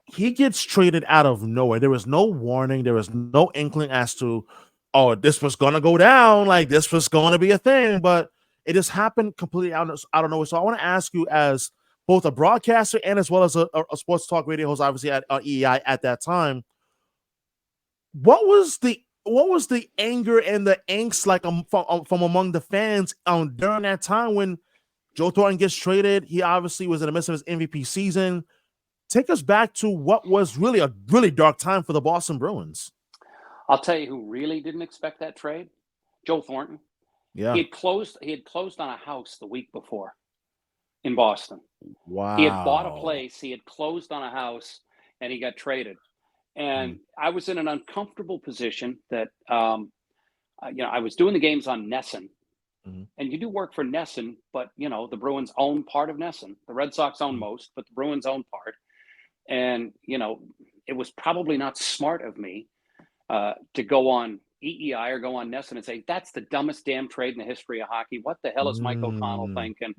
he gets traded out of nowhere. There was no warning. There was no inkling as to, oh, this was gonna go down. Like this was going to be a thing, but it just happened completely out of nowhere. So I want to ask you, as both a broadcaster and as well as a sports talk radio host, obviously at EEI at that time, what was the anger and the angst like from among the fans during that time when Joe Thornton gets traded? He obviously was in the midst of his MVP season. Take us back to what was really a really dark time for the Boston Bruins. I'll tell you who really didn't expect that trade. Joe Thornton. He Yeah. had closed. He had closed on a house the week before in Boston. He had bought a Wow. place. He had closed on a house, and he got traded. And Mm, I was in an uncomfortable position that I was doing the games on NESN, mm, and you do work for NESN, but the Bruins own part of NESN. The Red Sox own mm, most, but the Bruins own part. And it was probably not smart of me to go on EEI or go on NESN and say that's the dumbest damn trade in the history of hockey. What the hell is Mike O'Connell mm, thinking?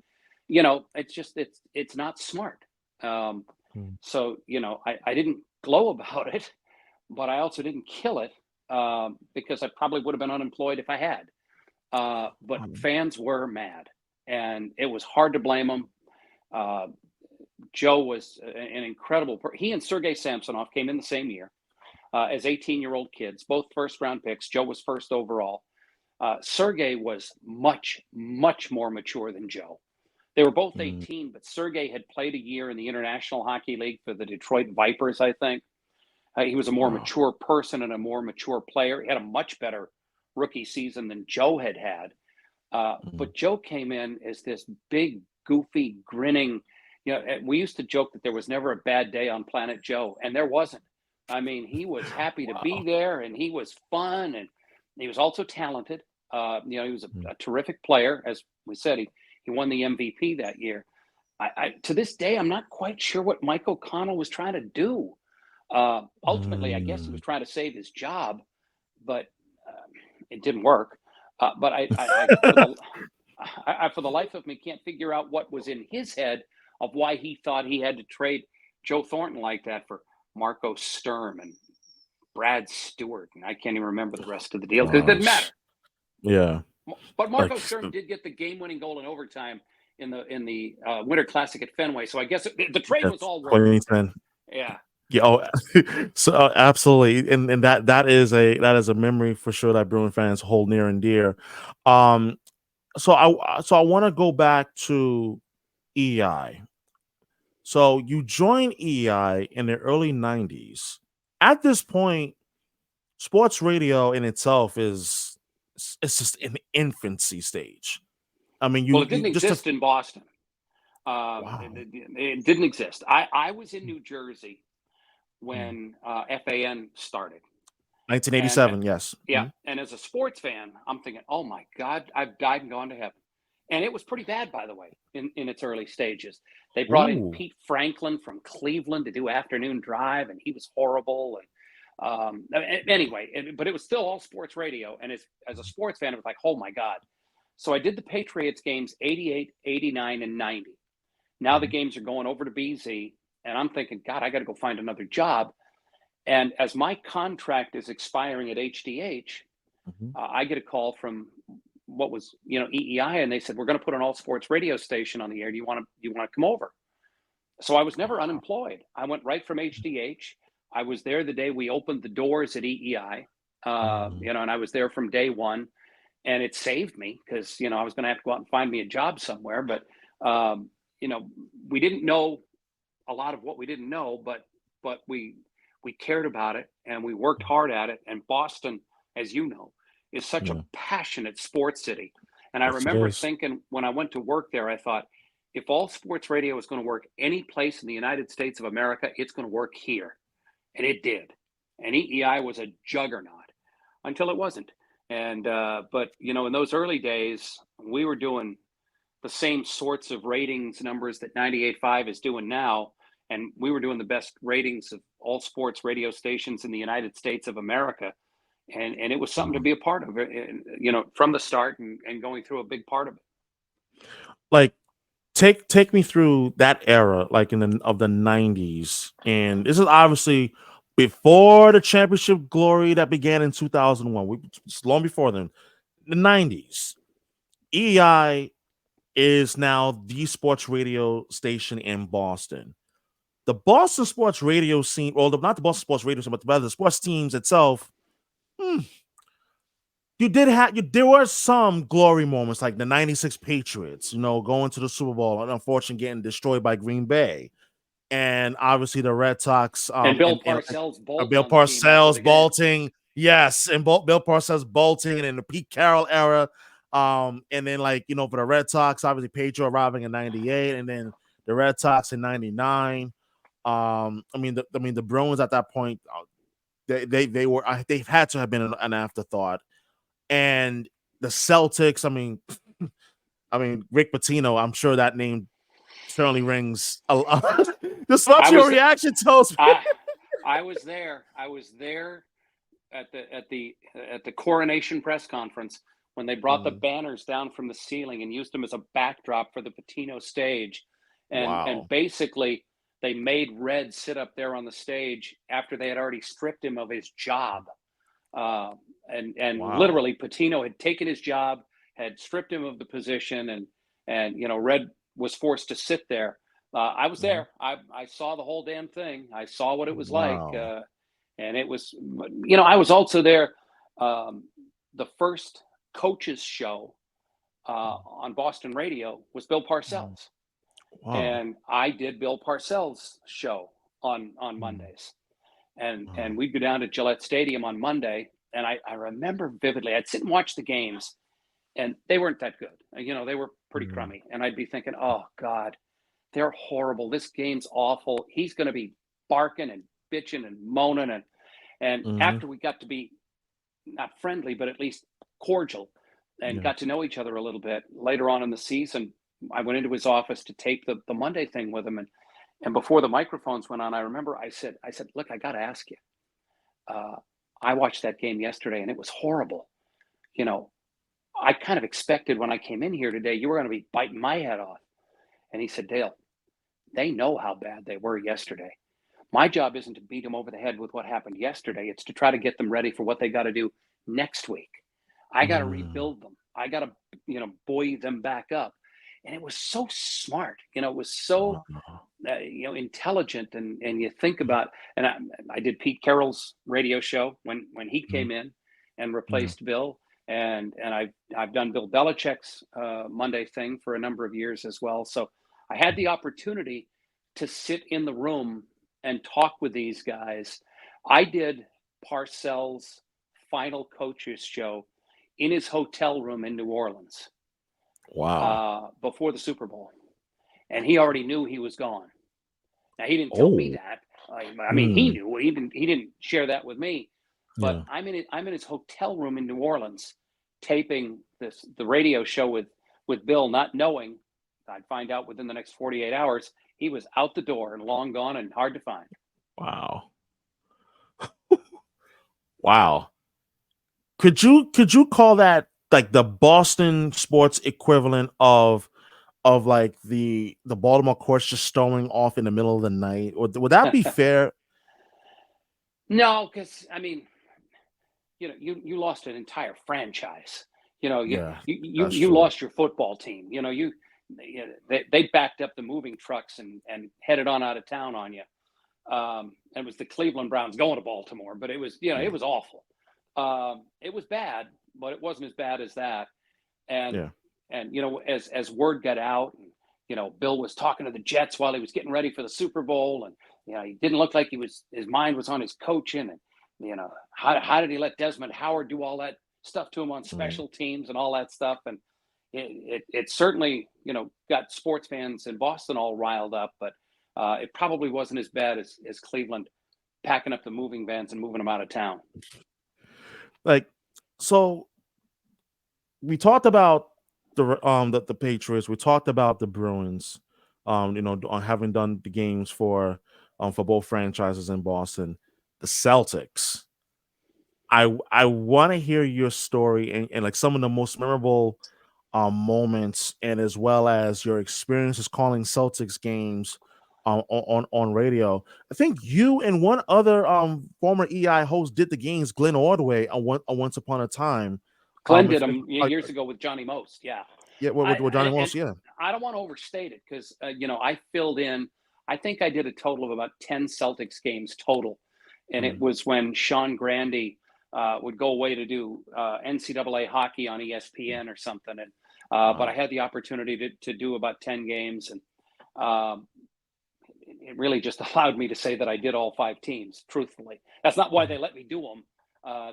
It's just it's not smart. Um, mm, so I didn't glow about it, but I also didn't kill it because I probably would have been unemployed if I had. But mm, fans were mad, and it was hard to blame them. Uh, Joe was an incredible. He and Sergei Samsonov came in the same year as 18-year-old kids, both first-round picks. Joe was first overall. Sergei was much, much more mature than Joe. They were both mm, 18, but Sergei had played a year in the International Hockey League for the Detroit Vipers, I think. He was a more wow. mature person and a more mature player. He had a much better rookie season than Joe had had. Mm, But Joe came in as this big, goofy, grinning, we used to joke that there was never a bad day on Planet Joe, and there wasn't. I mean, he was happy to be Wow. there, and he was fun, and he was also talented. He was Mm. a terrific player, as we said. He won the MVP that year. To this day, I'm not quite sure what Mike O'Connell was trying to do. Ultimately, I guess he was Mm. trying to save his job, but it didn't work. But for the life of me, can't figure out what was in his head of why he thought he had to trade Joe Thornton like that for Marco Sturm and Brad Stewart, and I can't even remember the rest of the deal because it didn't matter. Gosh. Yeah. But Marco Like Sturm did get the game-winning goal in overtime in the Winter Classic at Fenway, so I guess the trade was that's all worth it. 2010. Yeah. Yeah, oh, so absolutely, and that is a memory for sure that Bruin fans hold near and dear. Um, so I want to go back to EI. So you joined EI in the early '90s. At this point, sports radio in itself it's just in infancy stage. I mean, Well, it you didn't just to exist in Boston. wow, It didn't exist. I was in New Jersey Mm. when FAN started, and 1987, yes. yeah, and as a sports fan, I'm thinking, oh my God, I've died and gone to heaven. And it was pretty bad, by the way, in its early stages. They brought in Ooh, Pete Franklin from Cleveland to do afternoon drive, and he was horrible. And anyway, but it was still all sports radio. And as a sports fan, it was like, oh my God. So I did the Patriots games 88, 89, and 90. Now the Mhm, games are going over to BZ, and I'm thinking, God, I got to go find another job. And as my contract is expiring at HDH, mhm, I get a call from what was EEI, and they said we're going to put an all sports radio station on the air. Do you want to come over? So I was never wow, unemployed. I went right from HDH. I was there the day we opened the doors at EEI, mm, and I was there from day one, and it saved me because I was going to have to go out and find me a job somewhere. But um, you know, we didn't know a lot of what we didn't know, but we cared about it and we worked hard at it. And Boston, as you know, is such a yeah, passionate sports city. And I yes, it remember is. thinking when I went to work there, I thought, if all sports radio is going to work any place in the United States of America, it's going to work here. And it did. And EEI was a juggernaut until it wasn't. And but in those early days, we were doing the same sorts of ratings numbers that 98.5 is doing now. And we were doing the best ratings of all sports radio stations in the United States of America. And it was something to Wow. be a part of, from the start and going through a big part of it. Like take me through that era, like in the '90s, and this is obviously before the championship glory that began in 2001. It's long before then. The '90s, EI is now the sports radio station in Boston. The Boston sports radio scene, well, not the Boston sports radio scene, but rather the sports teams itself. hmm, you did have there were some glory moments like the '96 Patriots, going to the Super Bowl and unfortunately getting destroyed by Green Bay. And obviously the Red Sox, And Bill and Parcells bolting Bill on the team after Parcells the game. bolting, yes, and Bill Parcells bolting in the Pete Carroll era, and then for the Red Sox, obviously Pedro arriving in '98, and then the Red Sox in '99. The Bruins at that point, they've had to have been an afterthought, and the Celtics. Rick Pitino. I'm sure that name certainly rings a lot. Just watch I your was reaction tells me. I I was there. I was there at the coronation press conference when they brought the Mm, banners down from the ceiling and used them as a backdrop for the Patino stage, and wow. basically they made Red sit up there on the stage after they had already stripped him of his job, and Wow. literally Patino had taken his job, had stripped him of the position, and Red was forced to sit there. I was Mhm. there. I saw the whole damn thing. I saw what it was like. Wow. And it was, I was also there. The first coaches show on Boston radio was Bill Mm, Parcells, wow. and I did Bill Parcells' show on Mm, Mondays, and wow. we'd go down to Gillette Stadium on Monday, and I remember vividly. I'd sit and watch the games, and they weren't that good. They were pretty Mm, crummy, and I'd be thinking, oh God, they're horrible. This game's awful. He's going to be barking and bitching and moaning. And Hmm. after we got to be not friendly, but at least cordial and Yeah. got to know each other a little bit later on in the season, I went into his office to tape the Monday thing with him. And before the microphones went on, I remember I said, look, I got to ask you, uh, I watched that game yesterday and it was horrible. You know, I kind of expected when I came in here today, you were going to be biting my head off. And he said, Dale, they know how bad they were yesterday. My job isn't to beat them over the head with what happened yesterday. It's to try to get them ready for what they got to do next week. I got to Mm. rebuild them. I got to, buoy them back up. And it was so smart. It was so, Wow. intelligent. And you think about, and I did Pete Carroll's radio show when he Mhm. came in and Yeah. replaced Bill. And I've done Bill Belichick's Monday thing for a number of years as well. So I had the opportunity to sit in the room and talk with these guys. I did Parcells' final coaches show in his hotel room in New Orleans Wow. before the Super Bowl, and he already knew he was gone. Now he didn't tell me Oh. that. I mean, he Mm. knew. He didn't share that with me. But Yeah. I'm in his hotel room in New Orleans, taping the radio show with Bill, not knowing I'd find out within the next 48 hours he was out the door and long gone and hard to find. Wow. Wow. Could you call that like the Boston sports equivalent of like the Baltimore courts just storming off in the middle of the night? Or would that be fair? No, because I mean, you lost an entire franchise. You Yeah, you you that's you true. lost your football team. They backed up the moving trucks and headed on out of town on you. And it was the Cleveland Browns going to Baltimore, but it was Yeah. it was awful. It was bad, but it wasn't as bad as that. And Yeah. as word got out, and Bill was talking to the Jets while he was getting ready for the Super Bowl, and he didn't look like his mind was on his coaching, and how did he let Desmond Howard do all that stuff to him on Mm. special teams and all that stuff, and it certainly got sports fans in Boston all riled up, but it probably wasn't as bad as Cleveland packing up the moving vans and moving them out of town. Like, so we talked about the Patriots. We talked about the Bruins. On having done the games for both franchises in Boston. The Celtics. I want to hear your story and like some of the most memorable moments, and as well as your experiences calling Celtics games on radio. I think you and one other former EI host did the games, Glenn Ordway, on Once Upon a Time. Glenn did If them years ago with Johnny Most. Yeah. Yeah, with Johnny And Moss, yeah. I don't want to overstate it because I filled in. I think I did a total of about 10 Celtics games total, and it Mm. was when Sean Grandy would go away to do NCAA hockey on ESPN or something, and but I Wow. had the opportunity to do about 10 games, and um, it really just allowed me to say that I did all 5 teams. Truthfully, that's not why Mhm. they let me do them.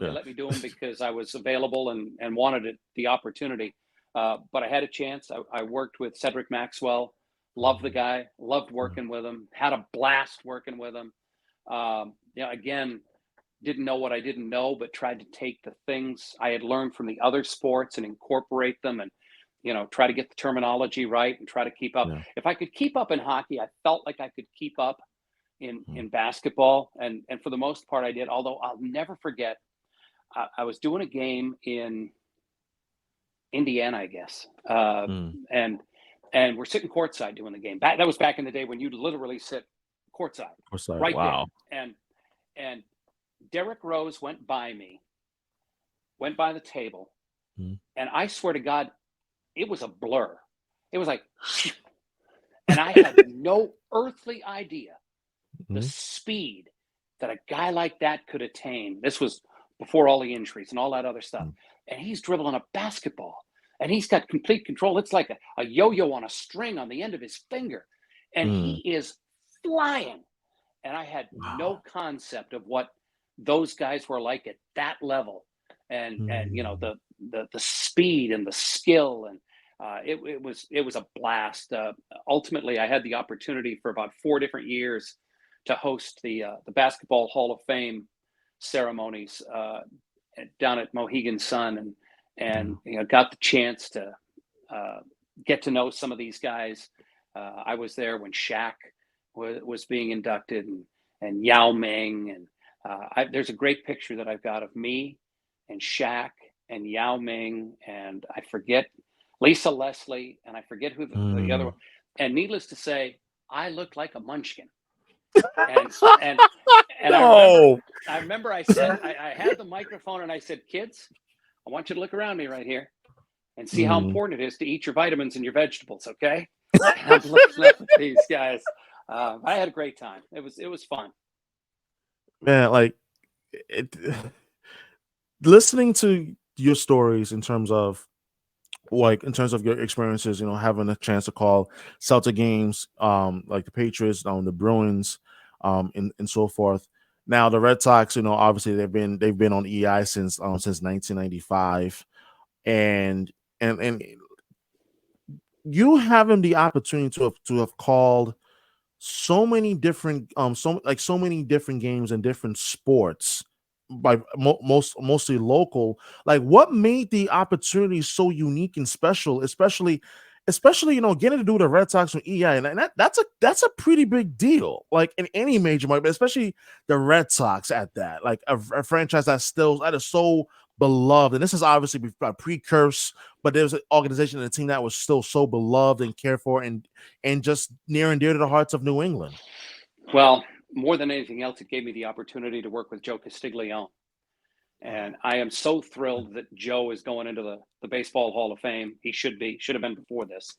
They Yeah. let me do them because I was available and wanted the opportunity. But I had a chance. I worked with Cedric Maxwell. Loved the Mhm. guy. Loved Yeah. working with him. Had a blast working with him. Again, didn't know what I didn't know, but tried to take the things I had learned from the other sports and incorporate them, and try to get the terminology right and try to keep up. Yeah. If I could keep up in hockey, I felt like I could keep up Mhm. in basketball, and for the most part, I did. Although I'll never forget, I was doing a game in Indiana, I guess, Mm. and we're sitting courtside doing the game. That was back in the day when you'd literally sit courtside, What's that? right there, Wow. and Derrick Rose went by me, went by the table, Mhm. and I swear to God, it was a blur. It was like, and I had no earthly idea the Mhm. speed that a guy like that could attain. This was before all the injuries and all that other stuff. Mm. And he's dribbling a basketball and he's got complete control. It's like a yo yo on a string on the end of his finger. And Mm. he is flying. And I had no Wow. concept of what those guys were like at that level. And Mm. the speed and the skill. And It was a blast. Ultimately, I had the opportunity for about 4 different years to host the Basketball Hall of Fame ceremonies down at Mohegan Sun, and got the chance to uh, get to know some of these guys. I was there when Shaq was being inducted, and Yao Ming, and there's a great picture that I've got of me and Shaq and Yao Ming, and I forget Lisa Leslie, and I forget who the other Mm. one. And needless to say, I looked like a munchkin. And No. I remember I said I had the microphone and I said, kids, I want you to look around me right here and see how Mm. important it is to eat your vitamins and your vegetables, okay? And I'm looking up at these guys. I had a great time. It was fun. Man, like it, listening to your stories in terms of your experiences, having a chance to call Celtic games, like the Patriots, the Bruins, and so forth. Now the Red Sox, obviously they've been on EI since 1995, and and you having the opportunity to have called so many different so many different games and different sports by mostly local. Like, what made the opportunity so unique and special, especially getting to do the Red Sox from EI, and that's a pretty big deal, like in any major market, but especially the Red Sox at that, like a franchise that is so beloved. And this is obviously a precursor, but there's an organization and a team that was still so beloved and cared for, and just near and dear to the hearts of New England. Well, more than anything else, it gave me the opportunity to work with Joe Castiglione. And I am so thrilled that Joe is going into the Baseball Hall of Fame. He should have been before this.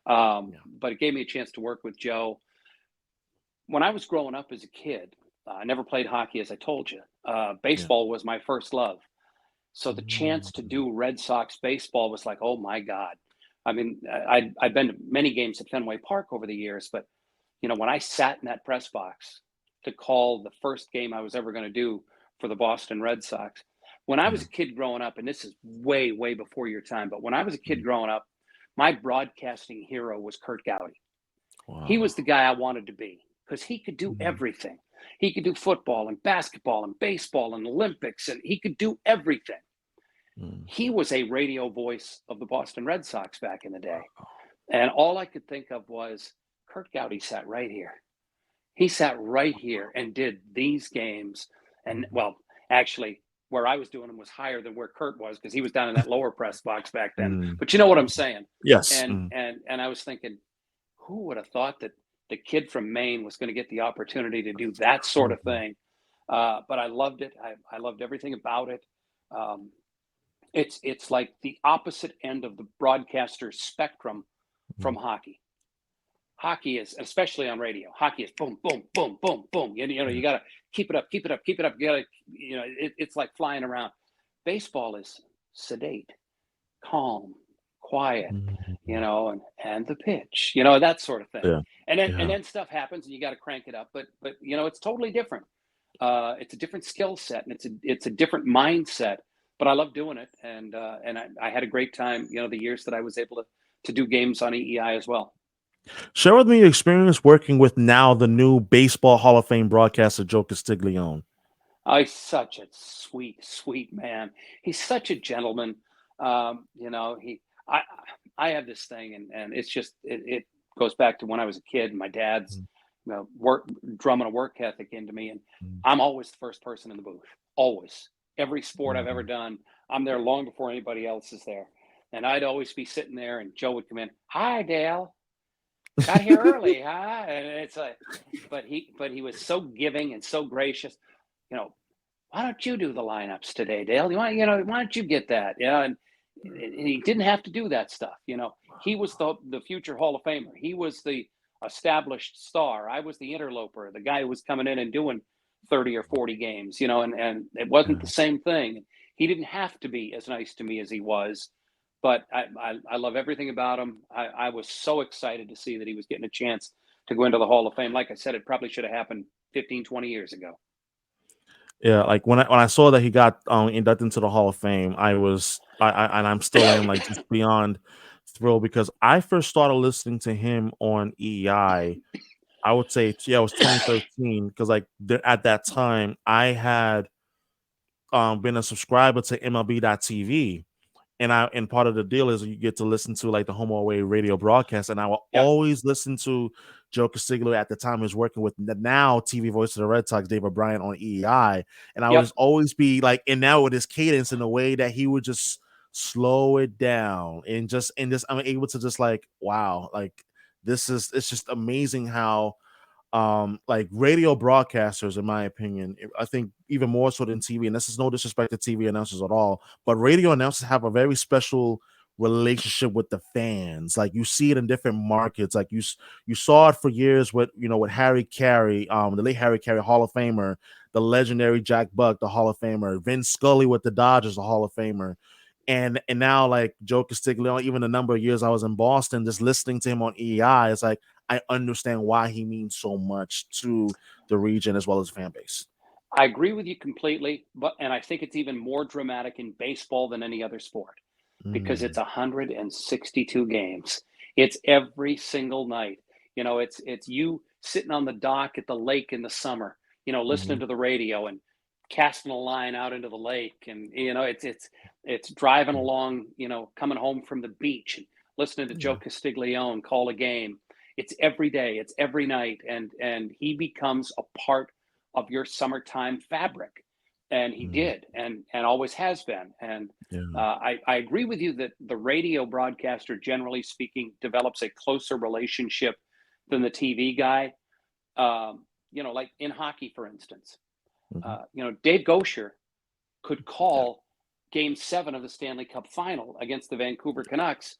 Yeah, But it gave me a chance to work with Joe. When I was growing up as a kid, I never played hockey, as I told you. yeah. Baseball was my first love. So the chance to Mm. do Red Sox baseball was like, oh my God. I mean, I've been to many games at Fenway Park over the years, but when I sat in that press box to call the first game I was ever going to do for the Boston Red Sox, when I was Yeah. a kid growing up, and this is way, way before your time, but when I was a kid Mm. growing up, my broadcasting hero was Kurt Gowdy. He was Wow. the guy I wanted to be because he could do Mm. everything. He could do football and basketball and baseball and Olympics, and he could do everything. Mm. He was a radio voice of the Boston Red Sox back in the day. And all I could think of was Kurt Gowdy sat right here. He sat right here and did these games. And Mhm. well, actually, where I was doing them was higher than where Kurt was because he was down in that lower press box back then. Mm. But you know what I'm saying? Yes. And Mm. and I was thinking, who would have thought that the kid from Maine was going to get the opportunity to do that sort of Mhm. thing? But I loved it. I loved everything about it. Um, it's like the opposite end of the broadcaster's spectrum from Mhm. hockey. Hockey is, especially on radio, hockey is boom, boom, boom, boom, boom. You Yeah. got to keep it up, keep it up, keep it up. You got to, it's like flying around. Baseball is sedate, calm, quiet, Mhm. and the pitch, that sort of thing. Yeah. And then Yeah. stuff happens and you got to crank it up. But it's totally different. It's a different skill set and it's a different mindset. But I love doing it, and I had a great time. The years that I was able to do games on EEI as well. Share with me your experience working with now the new Baseball Hall of Fame broadcaster Joe Castiglione. Oh, he's such a sweet, sweet man. He's such a gentleman. I I have this thing, and it's just it goes back to when I was a kid. And my dad's Mm. work drumming a work ethic into me, and Mm. I'm always the first person in the booth. Always, every sport I've ever Mhm. done, I'm there long before anybody else is there. And I'd always be sitting there, and Joe would come in. Hi, Dale. Got here early, huh? And it's like, but he was so giving and so gracious. You know, why don't you do the lineups today, Dale? Why don't you get that? And he didn't have to do that stuff. He was the future Hall of Famer. He was the established star. I was the interloper, the guy who was coming in and doing 30 or 40 games. And it wasn't Yeah. the same thing. He didn't have to be as nice to me as he was, but I love everything about him. I was so excited to see that he was getting a chance to go into the Hall of Fame. Like I said, it probably should have happened 15, 20 years ago. Yeah, like when I saw that he got inducted into the Hall of Fame, and I'm still am like just beyond thrilled because I first started listening to him on EEI. I would say, yeah, it was 2013 because like at that time I had been a subscriber to MLB.TV, and part of the deal is you get to listen to like the home away radio broadcast, and I will Yep. always listen to Joe Castiglia at the time. He was working with the now TV voice of the Red Sox, Dave O'Brien, on EEI, and I would Yep. just always be like, and now with his cadence in a way that he would just slow it down and just I'm able to just like, wow, like it's just amazing how like radio broadcasters, in my opinion, I think even more so than TV, and this is no disrespect to TV announcers at all, but radio announcers have a very special relationship with the fans. Like you see it in different markets. Like you saw it for years with with Harry Carey, the late Harry Carey, Hall of Famer, the legendary Jack Buck, the Hall of Famer, Vince Scully with the Dodgers, the Hall of Famer. And now like Joe Castiglione, even the number of years I was in Boston, just listening to him on EI, it's like I understand why he means so much to the region as well as the fan base. I agree with you completely, and I think it's even more dramatic in baseball than any other sport because it's Mm, 162 games. It's every single night. It's you sitting on the dock at the lake in the summer, listening mhm, to the radio and casting a line out into the lake, and it's driving along, coming home from the beach and listening to Joe yeah, Castiglione call a game. It's every day, it's every night, and he becomes a part of your summertime fabric, and he mm, did, and always has been. And yeah, I agree with you that the radio broadcaster, generally speaking, develops a closer relationship than the TV guy. Like in hockey, for instance, mhm, Dave Gosher could yeah, call Game 7 of the Stanley Cup Final against the Vancouver Canucks,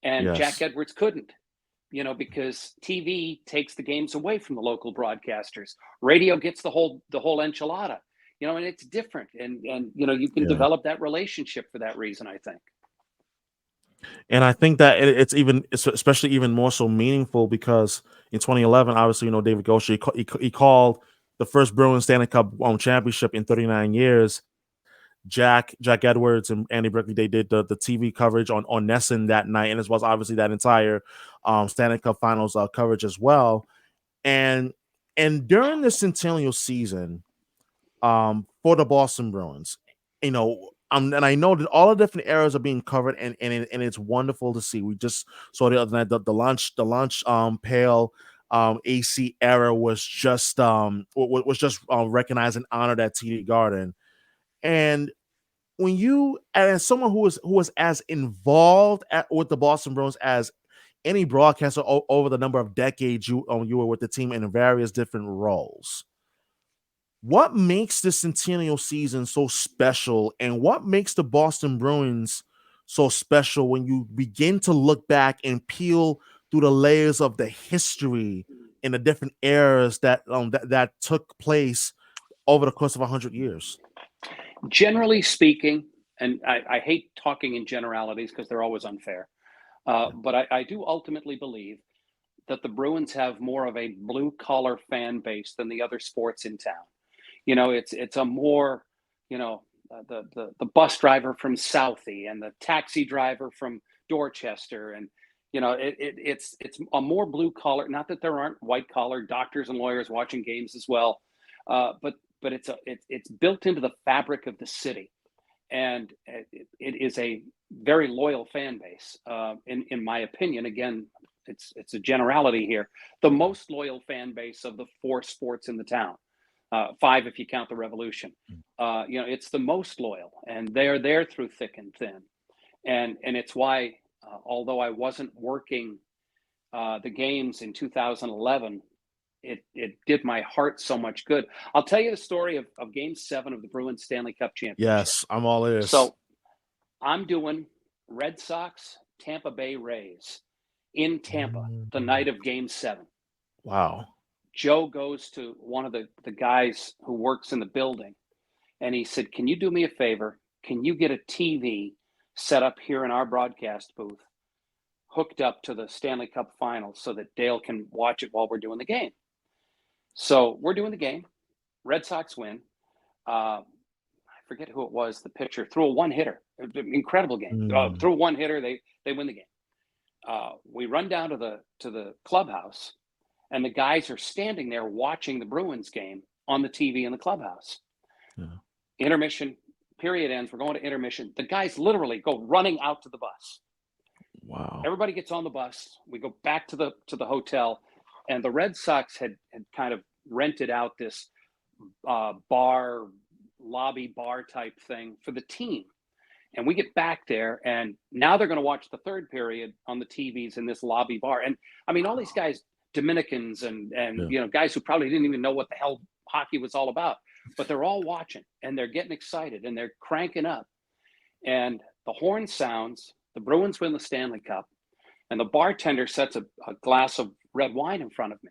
and Jack yes, Edwards couldn't. Because TV takes the games away from the local broadcasters. Radio gets the whole enchilada. And it's different, and you can yeah. develop that relationship for that reason, I think. And I think that it's especially even more so meaningful because in 2011, obviously, David Gosher, he called the first Bruins Stanley Cup championship in 39 years. Jack Edwards and Andy Brickley, they did the TV coverage on NESN that night, and as well as obviously that entire Stanley Cup Finals coverage as well. And during the Centennial season, for the Boston Bruins, and I know that all the different eras are being covered, and it's wonderful to see. We just saw the other night the lunch pail AC era was just recognized and honored at TD Garden. And when you, as someone who was as involved with the Boston Bruins as any broadcaster over the number of decades you were with the team in various different roles, what makes this centennial season so special, and what makes the Boston Bruins so special when you begin to look back and peel through the layers of the history in the different eras that took place over the course of 100 years? Generally speaking, and I hate talking in generalities because they're always unfair, but I do ultimately believe that the Bruins have more of a blue collar fan base than the other sports in town. It's a more, the bus driver from Southie and the taxi driver from Dorchester, and it's a more blue collar. Not that there aren't white collar doctors and lawyers watching games as well, but it's built into the fabric of the city, and it is a very loyal fan base. In my opinion, again, it's a generality here. The most loyal fan base of the four sports in the town, five if you count the Revolution. It's the most loyal, and they're there through thick and thin, and it's why, although I wasn't working the games in 2011, it did my heart so much good. I'll tell you the story of Game 7 of the Bruins Stanley Cup Championship. Yes, I'm all ears. So I'm doing Red Sox, Tampa Bay Rays in Tampa the night Mm, of Game 7. wow. Joe goes to one of the guys who works in the building, and he said, "Can you do me a favor? Can you get a TV set up here in our broadcast booth, hooked up to the Stanley Cup Finals, so that Dale can watch it while we're doing the game?" So we're doing the game. Red Sox win. I forget who it was. The pitcher threw a one hitter. Incredible game. Mm, Threw a one hitter. They win the game. We run down to the clubhouse, and the guys are standing there watching the Bruins game on the TV in the clubhouse. Yeah. Intermission, period ends. We're going to intermission. The guys literally go running out to the bus. Wow. Everybody gets on the bus. We go back to the hotel, and the Red Sox had kind of rented out this lobby bar type thing for the team. And we get back there, and now they're going to watch the third period on the TVs in this lobby bar. And I mean, all these guys, Dominicans and Yeah. guys who probably didn't even know what the hell hockey was all about, but they're all watching, and they're getting excited, and they're cranking up. And the horn sounds, the Bruins win the Stanley Cup, and the bartender sets a glass of red wine in front of me.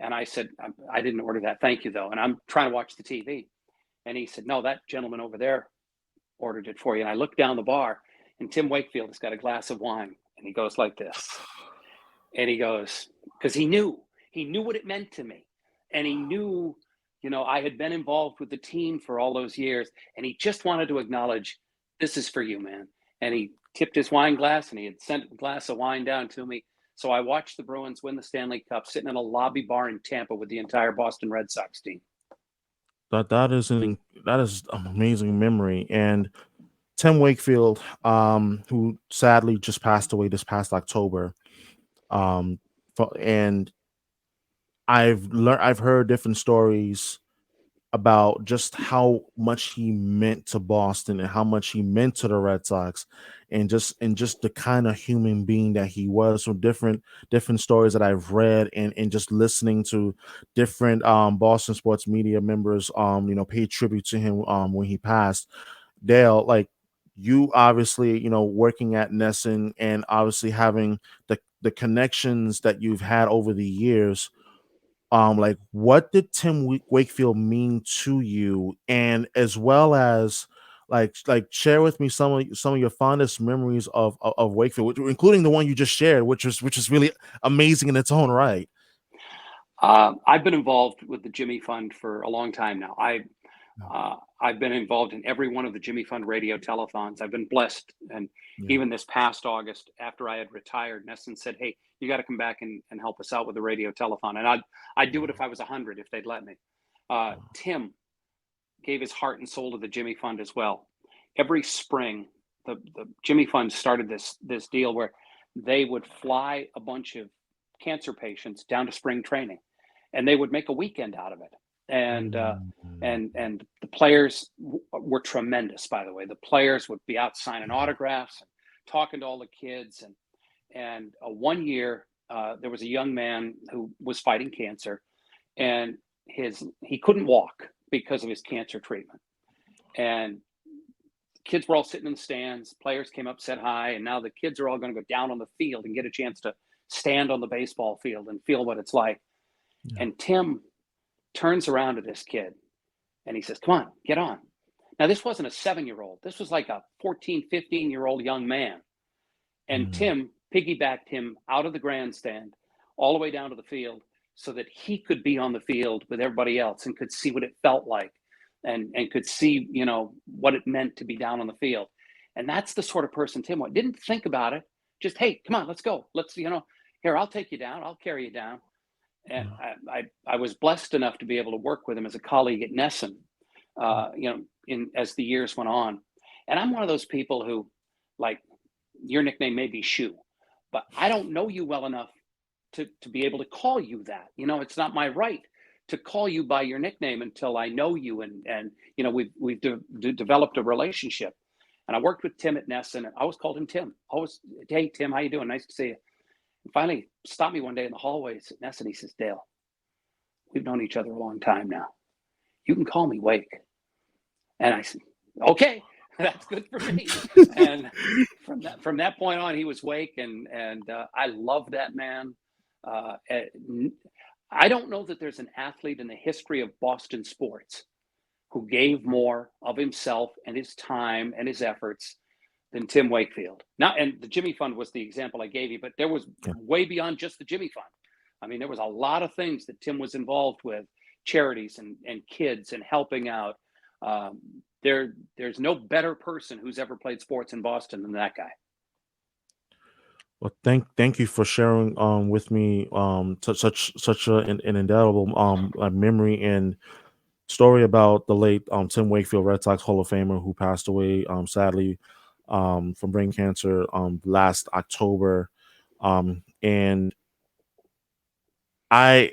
And I said, I didn't order that. Thank you, though. And I'm trying to watch the TV. And he said, no, that gentleman over there ordered it for you. And I looked down the bar, and Tim Wakefield has got a glass of wine, and he goes like this. And he goes, because he knew what it meant to me. And he knew, I had been involved with the team for all those years. And he just wanted to acknowledge, this is for you, man. And he tipped his wine glass, and he had sent a glass of wine down to me. So I watched the Bruins win the Stanley Cup sitting in a lobby bar in Tampa with the entire Boston Red Sox team. That is an amazing memory. And Tim Wakefield, who sadly just passed away this past October, and I've heard different stories about just how much he meant to Boston and how much he meant to the Red Sox, and just the kind of human being that he was. From different stories that I've read, and just listening to different Boston sports media members pay tribute to him when he passed. Dale, like, you obviously, working at NESN, and obviously having the connections that you've had over the years, like, what did Tim Wakefield mean to you? And as well as, like share with me some of your fondest memories of Wakefield, including the one you just shared, which is really amazing in its own right. I've been involved with the Jimmy Fund for a long time now. I've been involved in every one of the Jimmy Fund radio telethons. I've been blessed. And Yeah. even this past August, after I had retired, NESN said, hey, you got to come back and help us out with the radio telethon. And I'd do it if I was 100, if they'd let me. Tim gave his heart and soul to the Jimmy Fund as well. Every spring, the Jimmy Fund started this deal where they would fly a bunch of cancer patients down to spring training, and they would make a weekend out of it. And the players were tremendous, by the way. The players would be out signing autographs and talking to all the kids. And one year, there was a young man who was fighting cancer, and he couldn't walk because of his cancer treatment. And kids were all sitting in the stands. Players came up, said hi, and now the kids are all going to go down on the field and get a chance to stand on the baseball field and feel what it's like. Yeah. And Tim turns around to this kid, and he says, come on, get on. Now, this wasn't a 7-year-old. This was like a 14, 15-year-old young man. And Tim piggybacked him out of the grandstand all the way down to the field so that he could be on the field with everybody else and could see what it felt like, and could see, what it meant to be down on the field. And that's the sort of person Tim was. Didn't think about it. Just, hey, come on, let's go. Let's, here, I'll take you down. I'll carry you down. And I was blessed enough to be able to work with him as a colleague at NESN, as the years went on. And I'm one of those people who, like, your nickname may be Shoe, but I don't know you well enough to be able to call you that. It's not my right to call you by your nickname until I know you, and we've developed a relationship. And I worked with Tim at NESN, and I always called him Tim. Always, hey Tim, how you doing? Nice to see you. And finally, stopped me one day in the hallways at NESN. He says, Dale, we've known each other a long time now. You can call me Wake. And I said, okay, that's good for me. And from that point on, he was Wake, and I love that man. I don't know that there's an athlete in the history of Boston sports who gave more of himself and his time and his efforts than Tim Wakefield. Now, and the Jimmy Fund was the example I gave you, but there was way beyond just the Jimmy Fund. I mean, there was a lot of things that Tim was involved with, charities and kids and helping out. There's no better person who's ever played sports in Boston than that guy. Well, thank you for sharing with me such an indelible memory and story about the late Tim Wakefield, Red Sox Hall of Famer, who passed away sadly from brain cancer last October. And I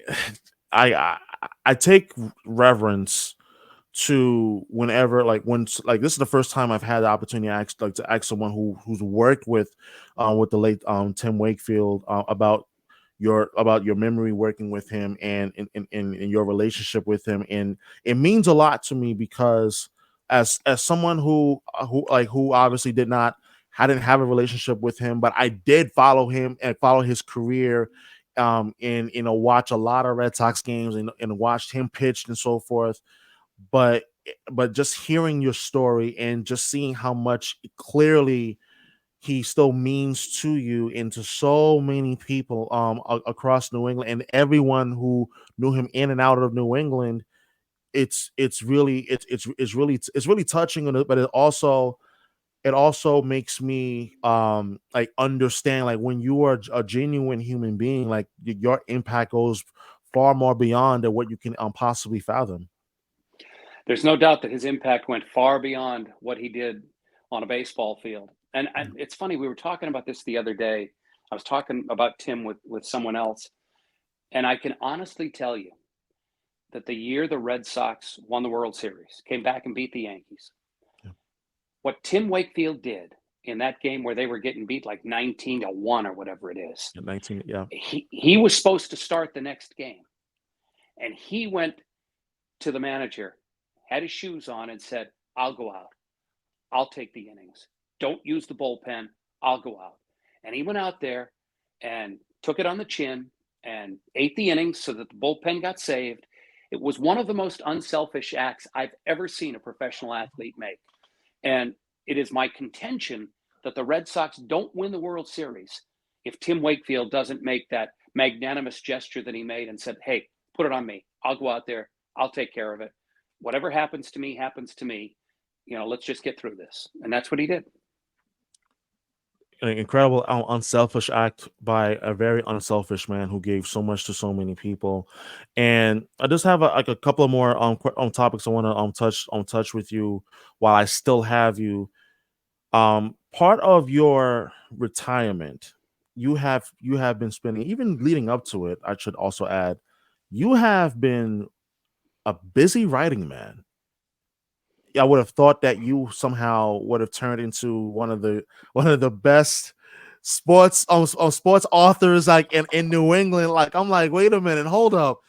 I I take reverence to whenever like like this is the first time I've had the opportunity to ask someone who's worked with the late Tim Wakefield about your memory working with him and in your relationship with him. And it means a lot to me because as someone who obviously did not I didn't have a relationship with him, but I did follow him and follow his career, and watch a lot of Red Sox games and watched him pitch and so forth. But just hearing your story and just seeing how much clearly he still means to you and to so many people across New England and everyone who knew him in and out of New England, it's really touching, but it also makes me like understand like when you are a genuine human being, like your impact goes far more beyond than what you can possibly fathom. There's no doubt that his impact went far beyond what he did on a baseball field. And it's funny, we were talking about this the other day. I was talking about Tim with someone else, and I can honestly tell you that the year the Red Sox won the World Series, came back and beat the Yankees, Yeah, what Tim Wakefield did in that game where they were getting beat like 19-1 or whatever it is, yeah, 19, yeah. he was supposed to start the next game. And he went to the manager, had his shoes on, and said, I'll go out. I'll take the innings. Don't use the bullpen. I'll go out. And he went out there and took it on the chin and ate the innings so that the bullpen got saved. It was one of the most unselfish acts I've ever seen a professional athlete make. And it is my contention that the Red Sox don't win the World Series if Tim Wakefield doesn't make that magnanimous gesture that he made and said, hey, put it on me. I'll go out there. I'll take care of it. Whatever happens to me, happens to me. Let's just get through this. And that's what he did. An incredible unselfish act by a very unselfish man who gave so much to so many people. And I just have like a couple of more topics I want to touch with you while I still have you. Part of your retirement, you have been spending, even leading up to it, I should also add, you have been a busy writing man. I would have thought that you somehow would have turned into one of the best sports authors like in New England. Like I'm like, wait a minute, hold up.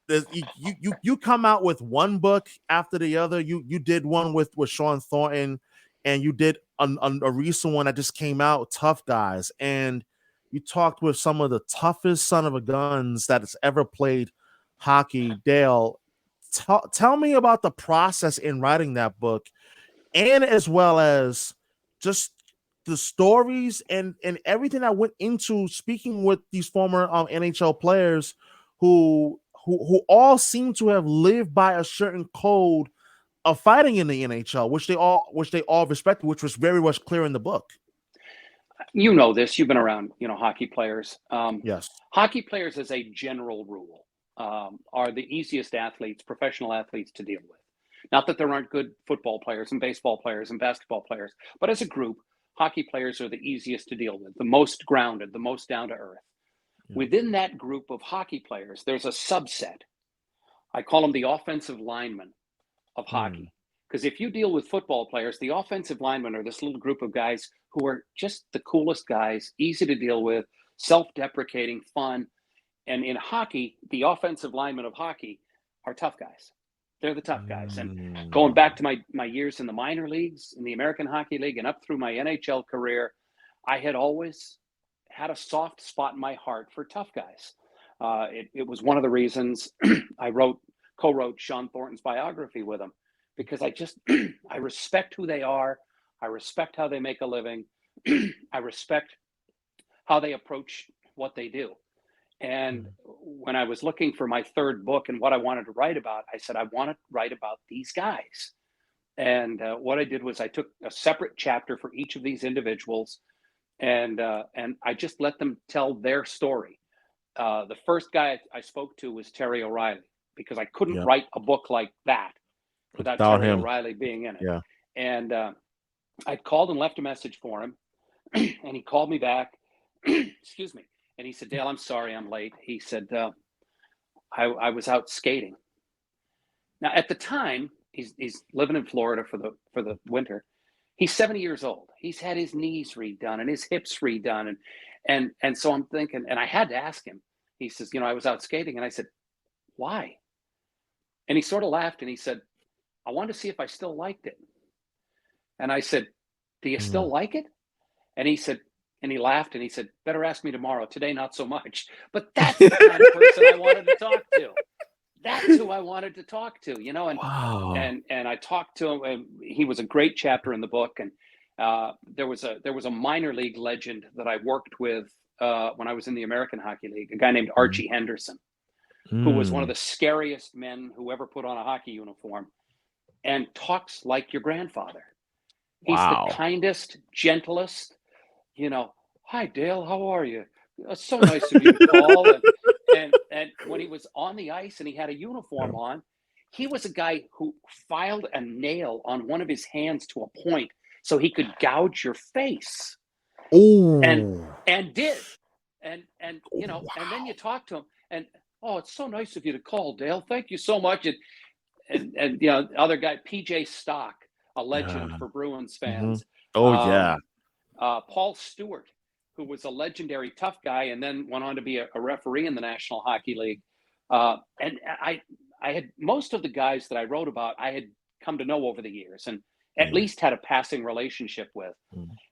You come out with one book after the other. You did one with Sean Thornton, and you did a recent one that just came out, Tough Guys, and you talked with some of the toughest son of a guns that has ever played hockey. Dale, tell me about the process in writing that book, and as well as just the stories and everything that went into speaking with these former NHL players who all seem to have lived by a certain code of fighting in the NHL, which they all respected, which was very much clear in the book. You know this. You've been around, hockey players. Yes. Hockey players, as a general rule, are the easiest athletes, professional athletes to deal with. Not that there aren't good football players and baseball players and basketball players, but as a group, hockey players are the easiest to deal with, the most grounded, the most down to earth. Yeah. Within that group of hockey players, there's a subset. I call them the offensive linemen of Mm. hockey. Because if you deal with football players, the offensive linemen are this little group of guys who are just the coolest guys, easy to deal with, self deprecating, fun. And in hockey, the offensive linemen of hockey are tough guys. They're the tough guys. And going back Mm. to my years in the minor leagues, in the American Hockey League, and up through my NHL career, I had always had a soft spot in my heart for tough guys. It was one of the reasons I co-wrote Sean Thornton's biography with him, because I just I respect who they are. I respect how they make a living. I respect how they approach what they do. And Mm. when I was looking for my third book and what I wanted to write about, I said, I want to write about these guys. And what I did was I took a separate chapter for each of these individuals and I just let them tell their story. The first guy I spoke to was Terry O'Reilly, because I couldn't Yeah. write a book like that without Without Terry him. O'Reilly being in it. Yeah. And I called and left a message for him, and he called me back. Excuse me. And he said, Dale, I'm sorry I'm late. He said, I was out skating. Now, at the time, he's living in Florida for the winter. He's 70 years old. He's had his knees redone and his hips redone, and so I'm thinking, and I had to ask him. He says, I was out skating, and I said, why? And he sort of laughed, and he said, I wanted to see if I still liked it. And I said, do you still like it? And he said, and he laughed, and he said, better ask me tomorrow. Today, not so much. But that's the kind of person I wanted to talk to. That's who I wanted to talk to, and Wow. and I talked to him, and he was a great chapter in the book. And there was a minor league legend that I worked with when I was in the American Hockey League, a guy named Archie Henderson, who was one of the scariest men who ever put on a hockey uniform, and talks like your grandfather. He's the Wow. kindest, gentlest, hi Dale, how are you? It's so nice of you to call. And when he was on the ice and he had a uniform on, he was a guy who filed a nail on one of his hands to a point so he could gouge your face. And did. And Wow. and then you talk to him, and it's so nice of you to call, Dale. Thank you so much. And other guy, PJ Stock, a legend for Bruins fans. Oh yeah. Paul Stewart, who was a legendary tough guy and then went on to be a referee in the National Hockey League. And I had most of the guys that I wrote about, I had come to know over the years and at least had a passing relationship with.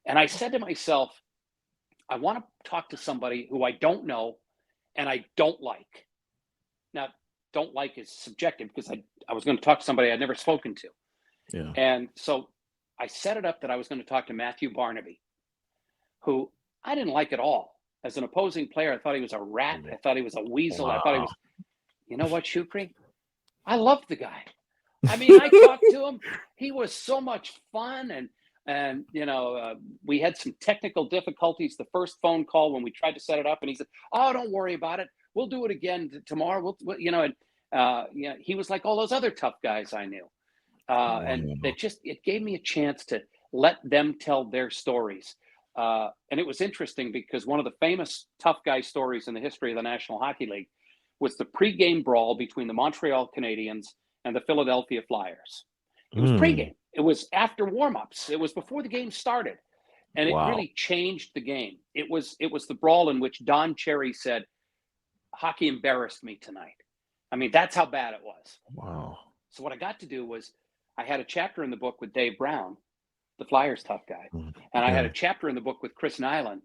And I said to myself, I want to talk to somebody who I don't know and I don't like. Now, don't like is subjective, because I was going to talk to somebody I'd never spoken to. Yeah. And so I set it up that I was going to talk to Matthew Barnaby, who I didn't like at all. As an opposing player, I thought he was a rat. I thought he was a weasel. I thought he was, you know what, Shukri? I loved the guy. I mean, I talked to him. He was so much fun. And we had some technical difficulties the first phone call when we tried to set it up. And he said, oh, don't worry about it. We'll do it again tomorrow. He was like all those other tough guys I knew. And it gave me a chance to let them tell their stories. And it was interesting because one of the famous tough guy stories in the history of the National Hockey League was the pregame brawl between the Montreal Canadiens and the Philadelphia Flyers. It was pregame. It was after warmups. It was before the game started. And it really changed the game. It was the brawl in which Don Cherry said, hockey embarrassed me tonight. I mean, that's how bad it was. Wow. So what I got to do was I had a chapter in the book with Dave Brown, the Flyers tough guy. And I had a chapter in the book with Chris Nyland,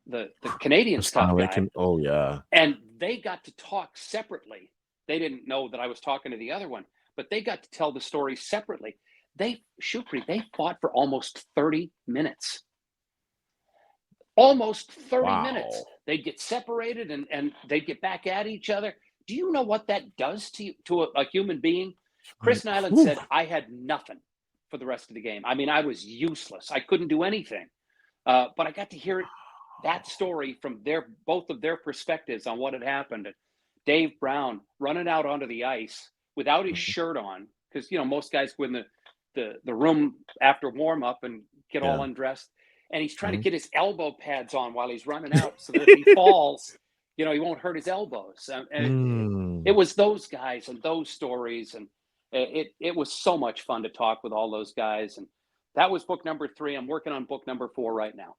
the Canadiens tough guy. Oh, yeah. And they got to talk separately. They didn't know that I was talking to the other one, but they got to tell the story separately. They fought for almost 30 minutes. Almost 30 minutes. They'd get separated and they'd get back at each other. Do you know what that does to a human being? Chris Nyland said, I had nothing for the rest of the game. I mean, I was useless. I couldn't do anything. But I got to hear that story from both of their perspectives on what had happened. Dave Brown running out onto the ice without his shirt on, because most guys go in the room after warm up and get all undressed, and he's trying to get his elbow pads on while he's running out so that if he falls, he won't hurt his elbows. And it was those guys and those stories, and it was so much fun to talk with all those guys. And that was book number 3. I'm working on book number 4 right now.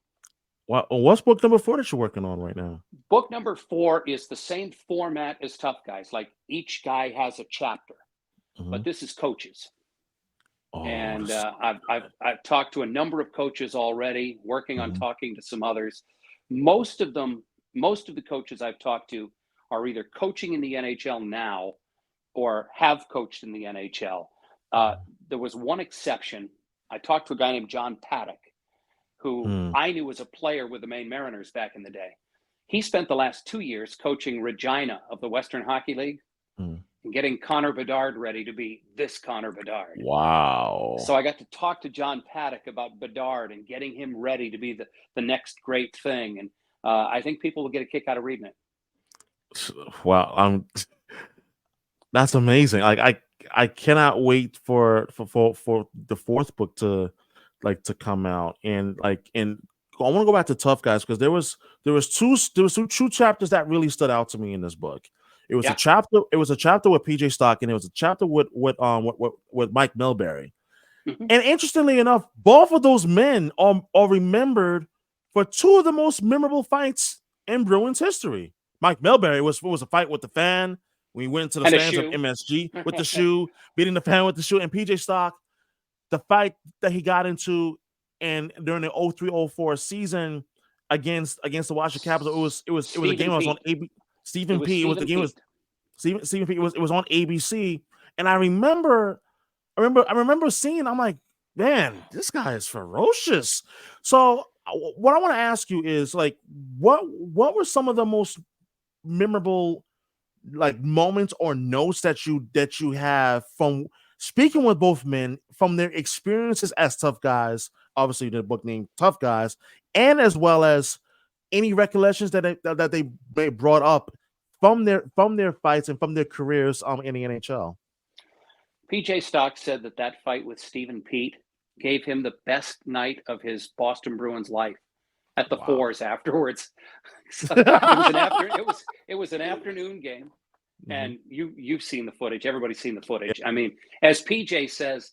What's book number 4 that you're working on right now? Book number 4 is the same format as Tough Guys. Like each guy has a chapter, but this is coaches. And I've talked to a number of coaches already, working on talking to some others. Most of the coaches I've talked to are either coaching in the NHL now or have coached in the NHL. There was one exception. I talked to a guy named John Paddock, who I knew as a player with the Maine Mariners back in the day. He spent the last 2 years coaching Regina of the Western Hockey League. and getting Connor Bedard ready to be this Connor Bedard. Wow. So I got to talk to John Paddock about Bedard and getting him ready to be the next great thing. And I think people will get a kick out of reading it. Wow. That's amazing. Like I cannot wait for the fourth book to come out. And I want to go back to Tough Guys, because there was two chapters that really stood out to me in this book. It was Yeah. a chapter with PJ Stock, and it was a chapter with Mike Milbury. Mhm. And interestingly enough, both of those men are remembered for two of the most memorable fights in Bruins history. Mike Milbury was a fight with the fan when he went into the And a stands of shoe. MSG with the shoe, beating the fan with the shoe. And PJ Stock, the fight that he got into and during the 03-04 season against the Washington Capitals, it was a game that was on AB. Stephen P. It was the game was Stephen P. It was on ABC, and I remember seeing. I'm like, man, this guy is ferocious. So what I want to ask you is, like, what were some of the most memorable moments or notes that you have from speaking with both men, from their experiences as tough guys, obviously the book named Tough Guys, and as well as any recollections that they brought up from their fights and from their careers in the NHL? PJ Stock said that fight with Stephen Pete gave him the best night of his Boston Bruins life at the Wow. Fours afterwards. So it was an afternoon game. And you've seen the footage. Everybody's seen the footage. I mean, as PJ says,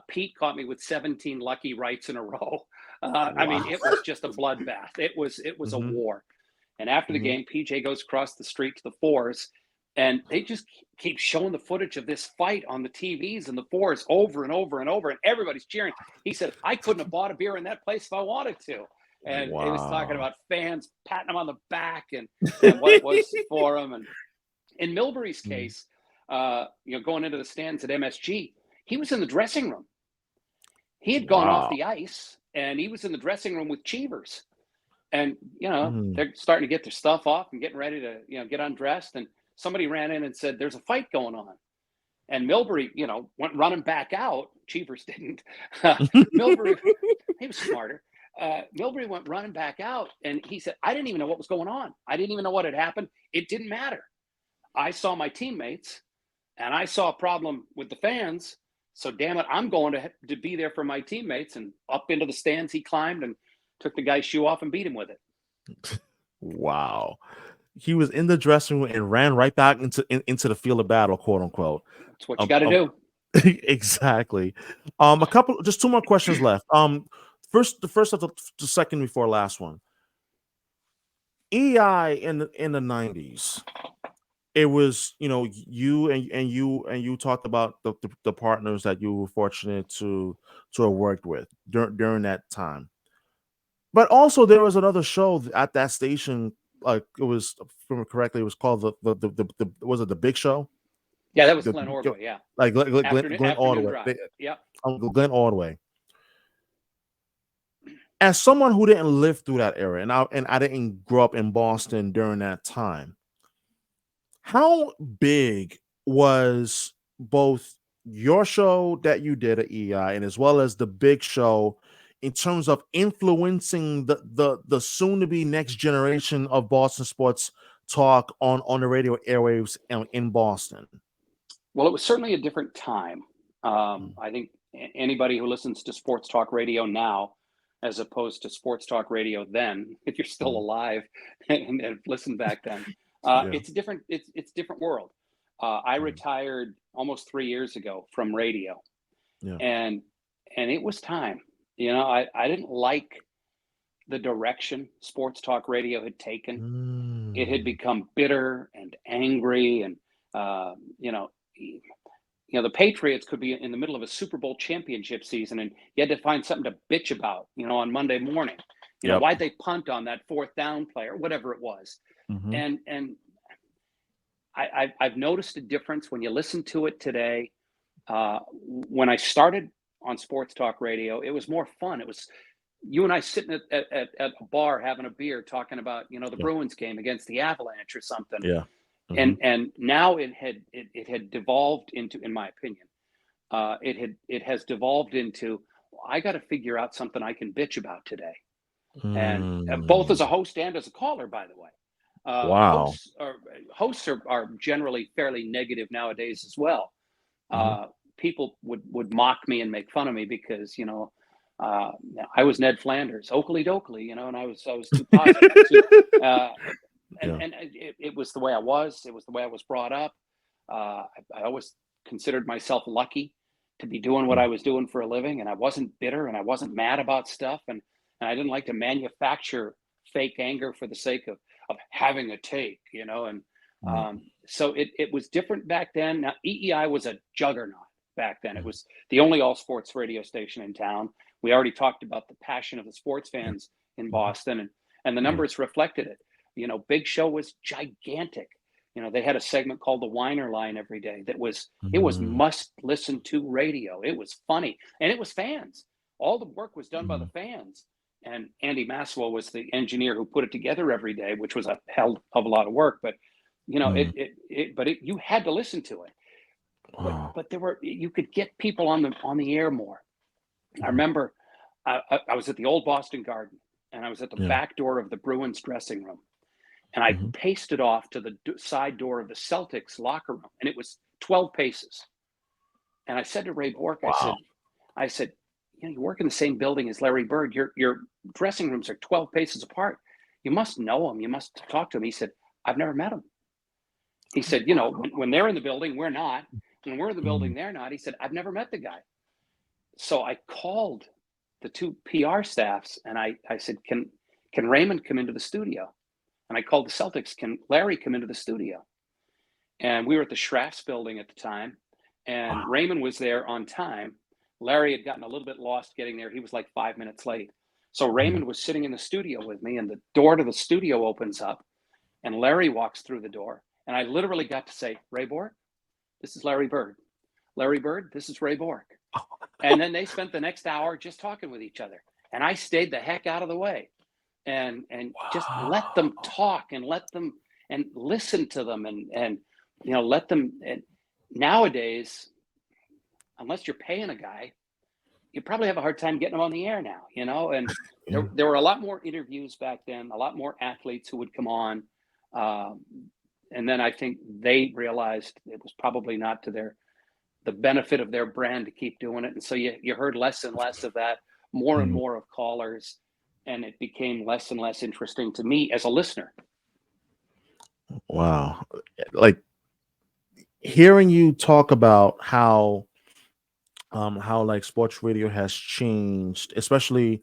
Pete caught me with 17 lucky rights in a row. I mean, it was just a bloodbath. It was a war. And after the game, PJ goes across the street to the Fours, and they just keep showing the footage of this fight on the TVs and the Fours over and over and over, and everybody's cheering. He said, I couldn't have bought a beer in that place if I wanted to. And he was talking about fans patting him on the back and what it was for him. And in Milbury's case, going into the stands at MSG, he was in the dressing room. He had gone off the ice, and he was in the dressing room with Cheevers. And, they're starting to get their stuff off and getting ready to, get undressed. And somebody ran in and said, there's a fight going on. And Milbury, went running back out. Cheevers didn't. Milbury, he was smarter. Milbury went running back out, and he said, I didn't even know what was going on. I didn't even know what had happened. It didn't matter. I saw my teammates, and I saw a problem with the fans. So damn it, I'm going to be there for my teammates. And up into the stands he climbed and took the guy's shoe off and beat him with it. Wow. He was in the dressing room and ran right back into the field of battle, quote unquote. That's what you got to do. Exactly. Just two more questions left. The second before last one. EI in the 90s. It was, you talked about the partners that you were fortunate to have worked with during that time. But also there was another show at that station, like it was, if I remember correctly, it was called the was it The Big Show? Yeah, that was Glenn Ordway, yeah. Like Glenn Ordway. Yeah. Glenn Ordway. As someone who didn't live through that era, and I didn't grow up in Boston during that time, how big was both your show that you did at EI and as well as The Big Show in terms of influencing the soon-to-be next generation of Boston sports talk on the radio airwaves in Boston? Well, it was certainly a different time. I think anybody who listens to sports talk radio now, as opposed to sports talk radio then, if you're still alive and listened back then, it's a different world. I retired almost 3 years ago from radio, and it was time. I didn't like the direction sports talk radio had taken. It had become bitter and angry, and the Patriots could be in the middle of a Super Bowl championship season, and you had to find something to bitch about, on Monday morning. Why'd they punt on that fourth down play or whatever it was? And I've noticed a difference when you listen to it today. When I started on sports talk radio, it was more fun. It was you and I sitting at a bar having a beer talking about, the Bruins game against the Avalanche or something. Yeah. Mhm. And now it had devolved into, in my opinion, it has devolved into, I got to figure out something I can bitch about today, and both as a Mm. host and as a caller, by the way. Wow. Hosts are generally fairly negative nowadays as well. Mhm. uh, People would mock me and make fun of me because uh, I was Ned Flanders, Oakley Dokley, and I was too positive, too, uh, Yeah. and it was the way I was. It was the way I was brought up. I always considered myself lucky to be doing what Mm. I was doing for a living, and I wasn't bitter and I wasn't mad about stuff, and I didn't like to manufacture fake anger for the sake of having a take, and Mm. so it was different back then. Now EEI was a juggernaut back then. It Mm. was the only all sports radio station in town. We already talked about the passion of the sports Yeah. fans in Mhm. Boston, and the Yeah. numbers reflected it. Big Show was gigantic. They had a segment called the Weiner Line every day it was Mm. must listen to radio. It was funny, and it was fans. All the work was done by the Mm. fans, and Andy Maxwell was the engineer who put it together every day, which was a hell of a lot of work. But Mm. you had to listen to it. But Wow. you could get people on the air more. I Mhm. remember I was at the old Boston Garden, and I was at the Yeah. back door of the Bruins dressing room, and I Mhm. pasted off to the side door of the Celtics locker room, and it was 12 paces. And I said to Ray Bork, Wow. I said, you work in the same building as Larry Bird. Your dressing rooms are 12 paces apart. You must know him. You must talk to him. He said, I've never met him. He said, when they're in the building, we're not. When we're in the Mm. building, they're not. He said, I've never met the guy. So I called the two PR staffs, and I said, can Raymond come into the studio? And I called the Celtics, can Larry come into the studio? And we were at the Schrafft's building at the time, and Wow. Raymond was there on time. Larry had gotten a little bit lost getting there. He was like 5 minutes late. So Mhm. Raymond was sitting in the studio with me, and the door to the studio opens up, and Larry walks through the door. And I literally got to say, Ray Bork, this is Larry Bird. Larry Bird, this is Ray Bork. And then they spent the next hour just talking with each other. And I stayed the heck out of the way and just let them Wow. talk and let them and listen to them and let them. And nowadays, unless you're paying a guy, you probably have a hard time getting them on the air now. And Yeah. there were a lot more interviews back then, a lot more athletes who would come on. Um, and then I think they realized it was probably not to the benefit of their brand to keep doing it. And so you heard less and less of that, more and Mm. more of callers, and it became less and less interesting to me as a listener. Wow. Like hearing you talk about how like sports radio has changed, especially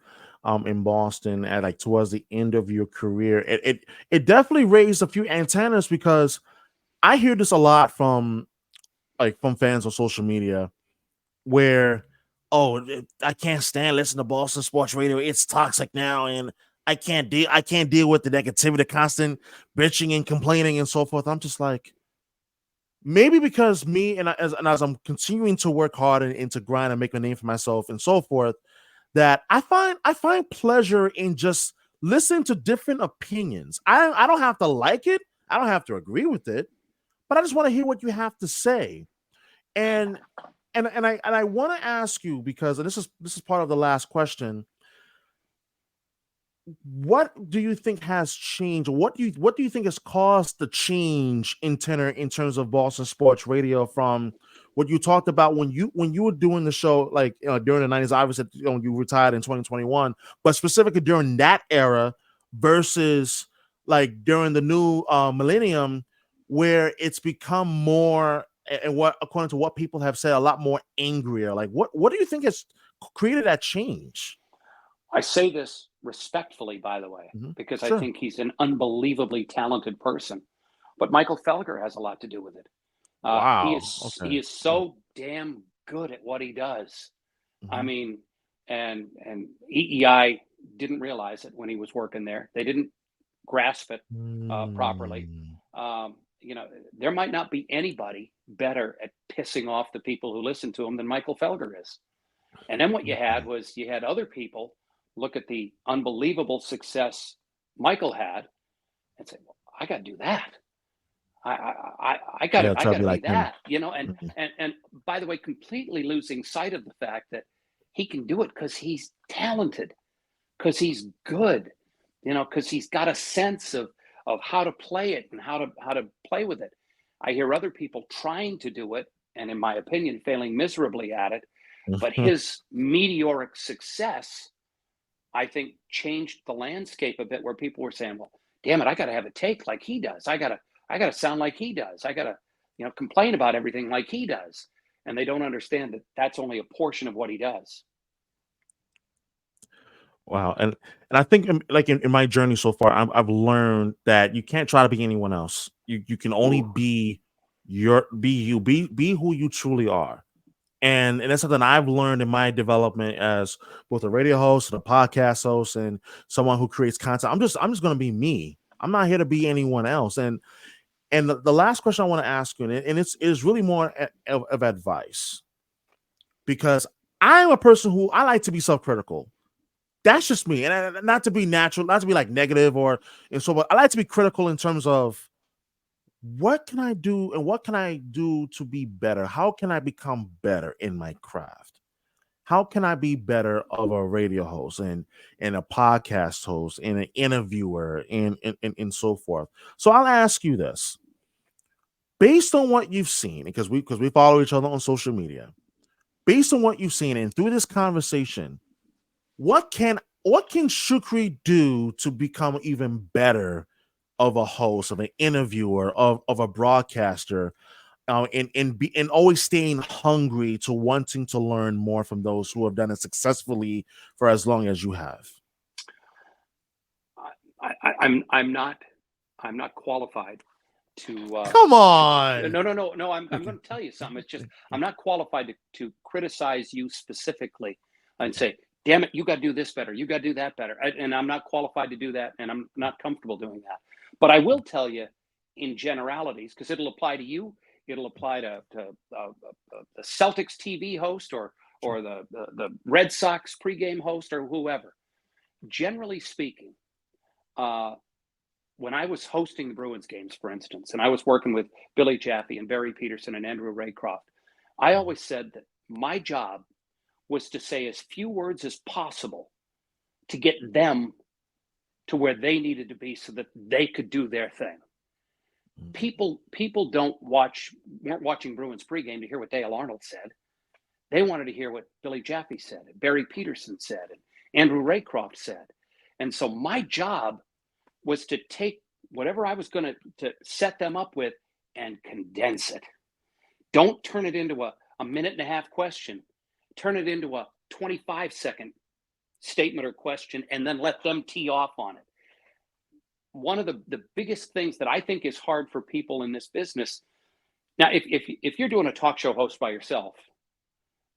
in Boston at like towards the end of your career. It definitely raised a few antennas because I hear this a lot from fans on social media where I can't stand listening to Boston sports radio. It's toxic now, and I can't deal with the negativity, the constant bitching and complaining and so forth. I'm just like, maybe because me and as I'm continuing to work hard and to grind and make a name for myself and so forth, that I find pleasure in just listening to different opinions. I don't have to like it, I don't have to agree with it, but I just want to hear what you have to say. And and I want to ask you, because this is part of the last question. What do you think has changed? What do you think has caused the change in tenor in terms of Boston sports radio from what you talked about when you were doing the show, like during the 90s? Obviously, you retired in 2021, but specifically during that era versus like during the new millennium, where it's become more, and what according to what people have said, a lot more angrier. Like what do you think has created that change? I say this respectfully, by the way, Mhm. because I Sure. think he's an unbelievably talented person. But Michael Felger has a lot to do with it. He Wow. is Okay. he is Yeah. so damn good at what he does. I Mhm. mean, and EEI didn't realize it when he was working there. They didn't grasp it properly. Mm. Um, there might not be anybody better at pissing off the people who listen to him than Michael Felger is. And then what Mhm. you had other people look at the unbelievable success Michael had and say, well, I got to do that. I Yeah, I try to gotta be be like him. that, you know. Mhm. And by the way, completely losing sight of the fact that he can do it because he's talented, because he's good, you know, because he's got a sense of how to play it and how to play with it. I hear other people trying to do it, and in my opinion, failing miserably at it. But his meteoric success, I think, changed the landscape a bit, where people were saying, "Well, damn it, I got to have a take like he does. I got to sound like he does. I got to, you know, complain about everything like he does." And they don't understand that that's only a portion of what he does. Wow, and I think like in my journey so far, I've learned that you can't try to be anyone else. You can only Ooh. be be who you truly are. And that's something I've learned in my development as both a radio host and a podcast host and someone who creates content. I'm just gonna be me. I'm not here to be anyone else. And the last question I want to ask you, and it's really more of advice, because I'm a person who I like to be self-critical. That's just me, and not to be natural, not to be like negative or and so. But I like to be critical in terms of what can I do and what can I do to be better. How can I become better in my craft? How can I be better of a radio host and a podcast host and an interviewer and so forth? So I'll ask you this: based on what you've seen, because we follow each other on social media, based on what you've seen and through this conversation, what can Shukri do to become even better of a host, of an interviewer, of a broadcaster, and always staying hungry to wanting to learn more from those who have done it successfully for as long as you have? I'm not qualified Come to on. no, I'm Okay. going to tell you something. It's just I'm not qualified to criticize you specifically and Okay. say, damn it, you got to do this better, you got to do that better. And I'm not qualified to do that, and I'm not comfortable doing that. But I will tell you in generalities, because it'll apply to you, it'll apply to the Celtics TV host, Sure. or the Red Sox pregame host, or whoever. Generally speaking, uh, when I was hosting the Bruins games, for instance, and I was working with Billy Jaffe and Barry Peterson and Andrew Raycroft, I Mhm. always said that my job was to say as few words as possible to get them to where they needed to be so that they could do their thing. Mhm. People don't watch weren't watching Bruins pregame to hear what Dale Arnold said. They wanted to hear what Billy Jaffe said, and Barry Peterson said, and Andrew Raycroft said. And so my job was to take whatever I was going to set them up with and condense it. Don't turn it into a minute and a half question. Turn it into a 25-second statement or question, and then let them tee off on it. One of the biggest things that I think is hard for people in this business now, if you're doing a talk show host by yourself,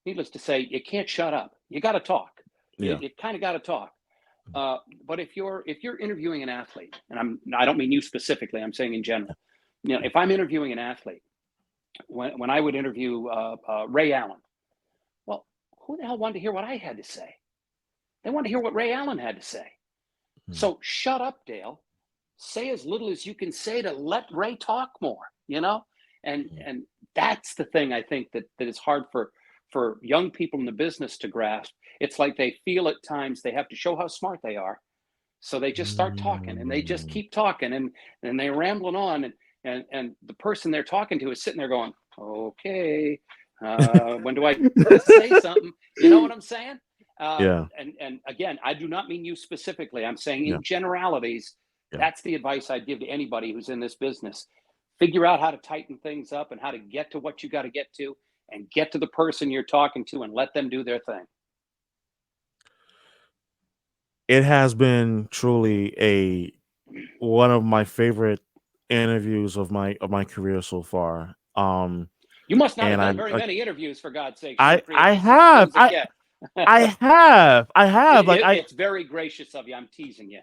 needless to say, you can't shut up. You got to talk. Yeah. You kind of got to talk. But if you're interviewing an athlete, and I don't mean you specifically, I'm saying in general. You know, if I'm interviewing an athlete, when I would interview Ray Allen, well, who the hell wanted to hear what I had to say? They wanted to hear what Ray Allen had to say. Mhm. So shut up, Dale. Say as little as you can say to let Ray talk more. You know, Mhm. and that's the thing I think that is hard for young people in the business to grasp. It's like they feel at times they have to show how smart they are, so they just start talking and they just Mm. keep talking, and they're rambling on, and the person they're talking to is sitting there going, okay, when do I get to say something? You know what I'm saying? Yeah. And again, I do not mean you specifically. I'm saying Yeah. in generalities. Yeah. That's the advice I'd give to anybody who's in this business. Figure out how to tighten things up and how to get to what you got to get to, and get to the person you're talking to and let them do their thing. It has been truly a one of my favorite interviews of my career so far. You must not have And done I'm very like many interviews, for God's sake, Shukri, and I this is as good have as it gets. I have It's very gracious of you. I'm teasing you.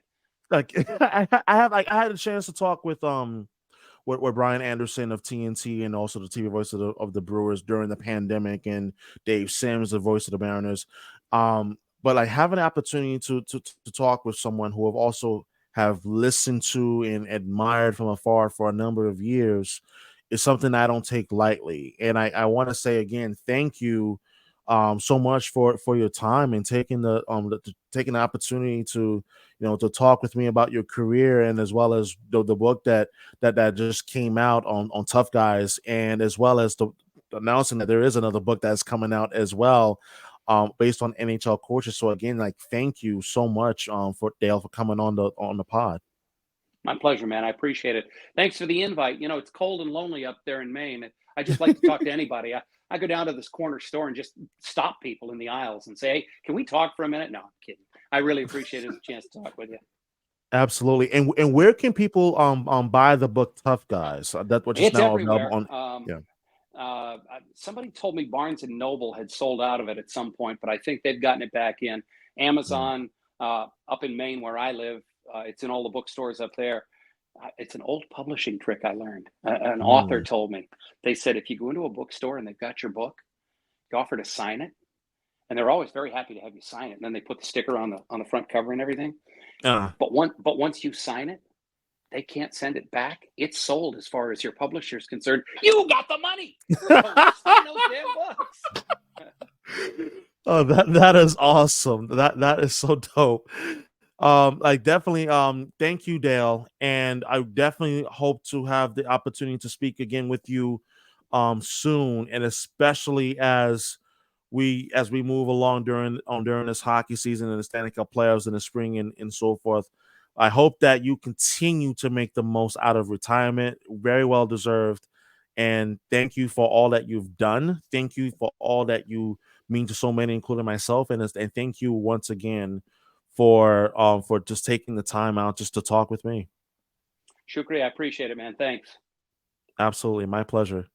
like I have like I had a chance to talk with Brian Anderson of TNT and also the TV voice of the Brewers during the pandemic, and Dave Sims, the voice of the Mariners. But I have an opportunity to talk with someone who have also have listened to and admired from afar for a number of years is something I don't take lightly. And I want to say again, thank you so much for your time and taking the opportunity to to talk with me about your career, and as well as the book that just came out on Tough Guys, and as well as the announcing that there is another book that's coming out as well, based on NHL coaches. So again, like, thank you so much, for Dale, for coming on the pod. My pleasure, man. I appreciate it. Thanks for the invite. It's cold and lonely up there in Maine. I just like to talk to anybody. I go down to this corner store and just stop people in the aisles and say, "Hey, can we talk for a minute?" No, I'm kidding. I really appreciated the chance to talk with you. Absolutely. And where can people buy the book Tough Guys? That which is It's now available everywhere. on. Yeah. Somebody told me Barnes and Noble had sold out of it at some point, but I think they've gotten it back in. Mm, Amazon, up in Maine where I live, it's in all the bookstores up there. It's an old publishing trick I learned. An author mm, told me. They said if you go into a bookstore and they've got your book, you offer to sign it, and they're always very happy to have you sign it. And then they put the sticker on the front cover and everything. uh, But once you sign it, they can't send it back. It's sold as far as your publisher is concerned. You got the money. We're supposed to sign those damn books. oh, that is awesome. That is so dope. Like, definitely, thank you, Dale, and I definitely hope to have the opportunity to speak again with you soon, and especially as we move along during this hockey season and the Stanley Cup playoffs in the spring, and so forth. I hope that you continue to make the most out of retirement. Very well deserved. And thank you for all that you've done. Thank you for all that you mean to so many, including myself. And thank you once again for just taking the time out just to talk with me. Shukri, I appreciate it, man. Thanks. Absolutely. My pleasure.